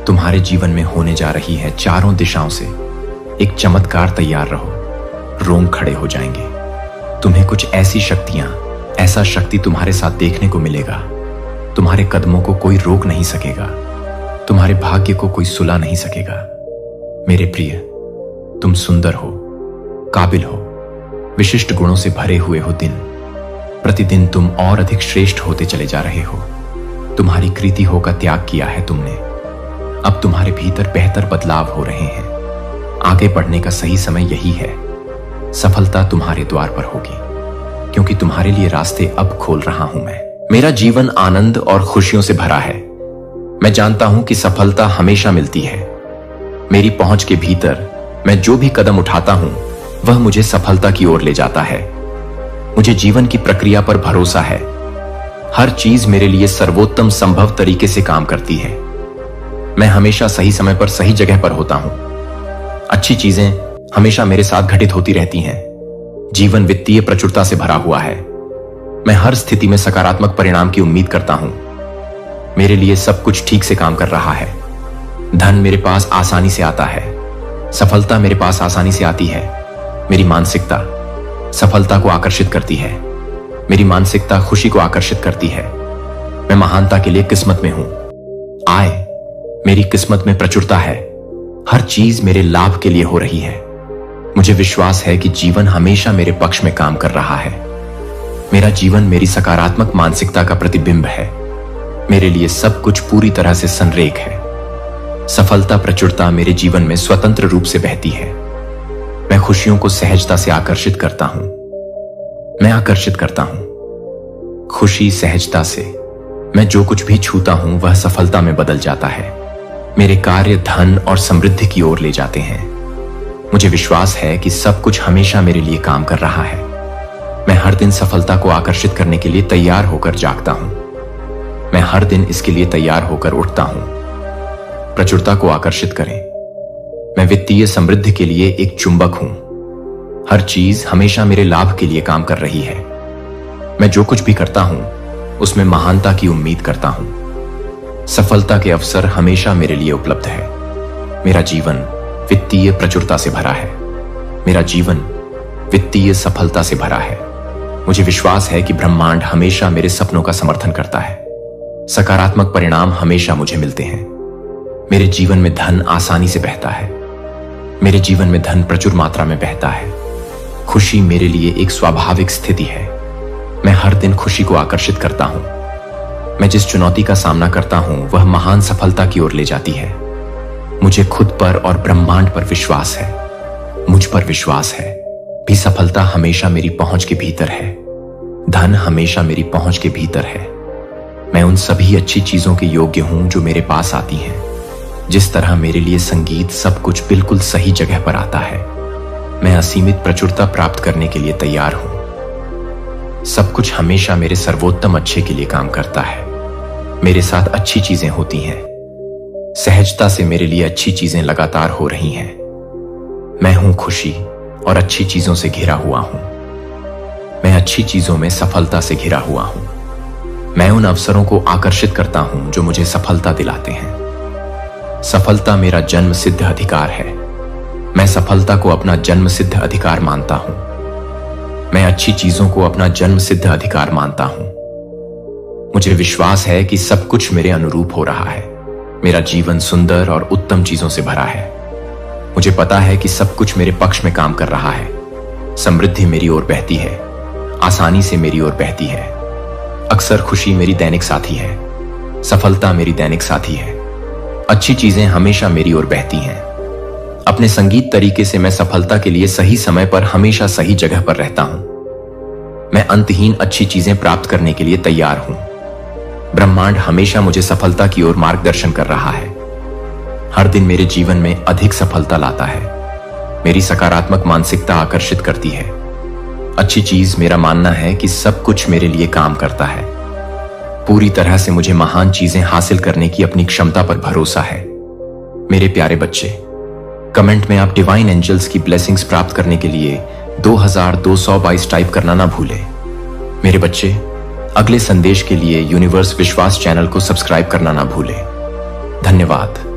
तुम्हारे जीवन में होने जा रही है चारों दिशाओं से एक चमत्कार। तैयार रहो, रोंग खड़े हो जाएंगे। तुम्हें कुछ ऐसी शक्तियां, ऐसा शक्ति तुम्हारे साथ देखने को मिलेगा। तुम्हारे कदमों को कोई रोक नहीं सकेगा, तुम्हारे भाग्य को कोई सुला नहीं सकेगा। मेरे प्रिय, तुम सुंदर हो, काबिल हो, विशिष्ट गुणों से भरे हुए हो। दिन प्रतिदिन तुम और अधिक श्रेष्ठ होते चले जा रहे हो। तुम्हारी कृति हो का त्याग किया है तुमने। अब तुम्हारे भीतर बेहतर बदलाव हो रहे हैं। आगे बढ़ने का सही समय यही है। सफलता तुम्हारे द्वार पर होगी, क्योंकि तुम्हारे लिए रास्ते अब खोल रहा हूं मैं। मेरा जीवन आनंद और खुशियों से भरा है। मैं जानता हूं कि सफलता हमेशा मिलती है। मेरी पहुंच के भीतर मैं जो भी कदम उठाता हूं, वह मुझे सफलता की ओर ले जाता है। मुझे जीवन की प्रक्रिया पर भरोसा है। हर चीज मेरे लिए सर्वोत्तम संभव तरीके से काम करती है। मैं हमेशा सही समय पर सही जगह पर होता हूं। अच्छी चीजें हमेशा मेरे साथ घटित होती रहती हैं। जीवन वित्तीय प्रचुरता से भरा हुआ है। मैं हर स्थिति में सकारात्मक परिणाम की उम्मीद करता हूं। मेरे लिए सब कुछ ठीक से काम कर रहा है। धन मेरे पास आसानी से आता है। सफलता मेरे पास आसानी से आती है। मेरी मानसिकता सफलता को आकर्षित करती है। मेरी मानसिकता खुशी को आकर्षित करती है। मैं महानता के लिए किस्मत में हूं। आय मेरी किस्मत में प्रचुरता है। हर चीज मेरे लाभ के लिए हो रही है। मुझे विश्वास है कि जीवन हमेशा मेरे पक्ष में काम कर रहा है। मेरा जीवन मेरी सकारात्मक मानसिकता का प्रतिबिंब है। मेरे लिए सब कुछ पूरी तरह से संरेख है। सफलता प्रचुरता मेरे जीवन में स्वतंत्र रूप से बहती है। मैं खुशियों को सहजता से आकर्षित करता हूं। मैं आकर्षित करता हूं खुशी सहजता से। मैं जो कुछ भी छूता हूं वह सफलता में बदल जाता है। मेरे कार्य धन और समृद्धि की ओर ले जाते हैं। मुझे विश्वास है कि सब कुछ हमेशा मेरे लिए काम कर रहा है। मैं हर दिन सफलता को आकर्षित करने के लिए तैयार होकर जागता हूं। मैं हर दिन इसके लिए तैयार होकर उठता हूं। प्रचुरता को आकर्षित करें। मैं वित्तीय समृद्धि के लिए एक चुंबक हूं। हर चीज हमेशा मेरे लाभ के लिए काम कर रही है। मैं जो कुछ भी करता हूं उसमें महानता की उम्मीद करता हूं। सफलता के अवसर हमेशा मेरे लिए उपलब्ध है। मेरा जीवन वित्तीय प्रचुरता से भरा है। मेरा जीवन वित्तीय सफलता से भरा है। मुझे विश्वास है कि ब्रह्मांड हमेशा मेरे सपनों का समर्थन करता है। सकारात्मक परिणाम हमेशा मुझे मिलते हैं। मेरे जीवन में धन आसानी से बहता है। मेरे जीवन में धन प्रचुर मात्रा में बहता है। खुशी मेरे लिए एक स्वाभाविक स्थिति है। मैं हर दिन खुशी को आकर्षित करता हूं। मैं जिस चुनौती का सामना करता हूं वह महान सफलता की ओर ले जाती है। मुझे खुद पर और ब्रह्मांड पर विश्वास है। मुझ पर विश्वास है भी सफलता हमेशा मेरी पहुंच के भीतर है। धन हमेशा मेरी पहुंच के भीतर है। मैं उन सभी अच्छी चीजों के योग्य हूं जो मेरे पास आती हैं। जिस तरह मेरे लिए संगीत सब कुछ बिल्कुल सही जगह पर आता है। मैं असीमित प्रचुरता प्राप्त करने के लिए तैयार हूं। सब कुछ हमेशा मेरे सर्वोत्तम अच्छे के लिए काम करता है। मेरे साथ अच्छी चीजें होती हैं। सहजता से मेरे लिए अच्छी चीजें लगातार हो रही हैं। मैं हूं खुशी और अच्छी चीजों से घिरा हुआ हूं। मैं अच्छी चीजों में सफलता से घिरा हुआ हूं। मैं उन अवसरों को आकर्षित करता हूं जो मुझे सफलता दिलाते हैं। सफलता मेरा जन्म सिद्ध अधिकार है। मैं सफलता को अपना जन्म सिद्ध अधिकार मानता हूं। मैं अच्छी चीजों को अपना जन्म सिद्ध अधिकार मानता हूं। मुझे विश्वास है कि सब कुछ मेरे अनुरूप हो रहा है। मेरा जीवन सुंदर और उत्तम चीजों से भरा है। मुझे पता है कि सब कुछ मेरे पक्ष में काम कर रहा है। समृद्धि मेरी ओर बहती है। आसानी से मेरी ओर बहती है। अक्सर खुशी मेरी दैनिक साथी है। सफलता मेरी दैनिक साथी है। अच्छी चीजें हमेशा मेरी ओर बहती हैं। अपने संगीत तरीके से मैं सफलता के लिए सही समय पर हमेशा सही जगह पर रहता हूं। मैं अंतहीन अच्छी चीजें प्राप्त करने के लिए तैयार हूं। ब्रह्मांड हमेशा मुझे सफलता की ओर मार्गदर्शन कर रहा है। हर दिन मेरे जीवन में अधिक सफलता लाता है। मेरी सकारात्मक मानसिकता आकर्षित करती है। अच्छी चीज मेरा मानना है कि सब कुछ मेरे लिए काम करता है। पूरी तरह से मुझे महान चीजें हासिल करने की अपनी क्षमता पर भरोसा है। मेरे प्यारे बच्चे, कमेंट में आप डिवाइन एंजल्स की ब्लेसिंग्स प्राप्त करने के लिए 2222 टाइप करना ना भूलें। मेरे बच्चे, अगले संदेश के लिए यूनिवर्स विश्वास चैनल को सब्सक्राइब करना ना भूलें। धन्यवाद।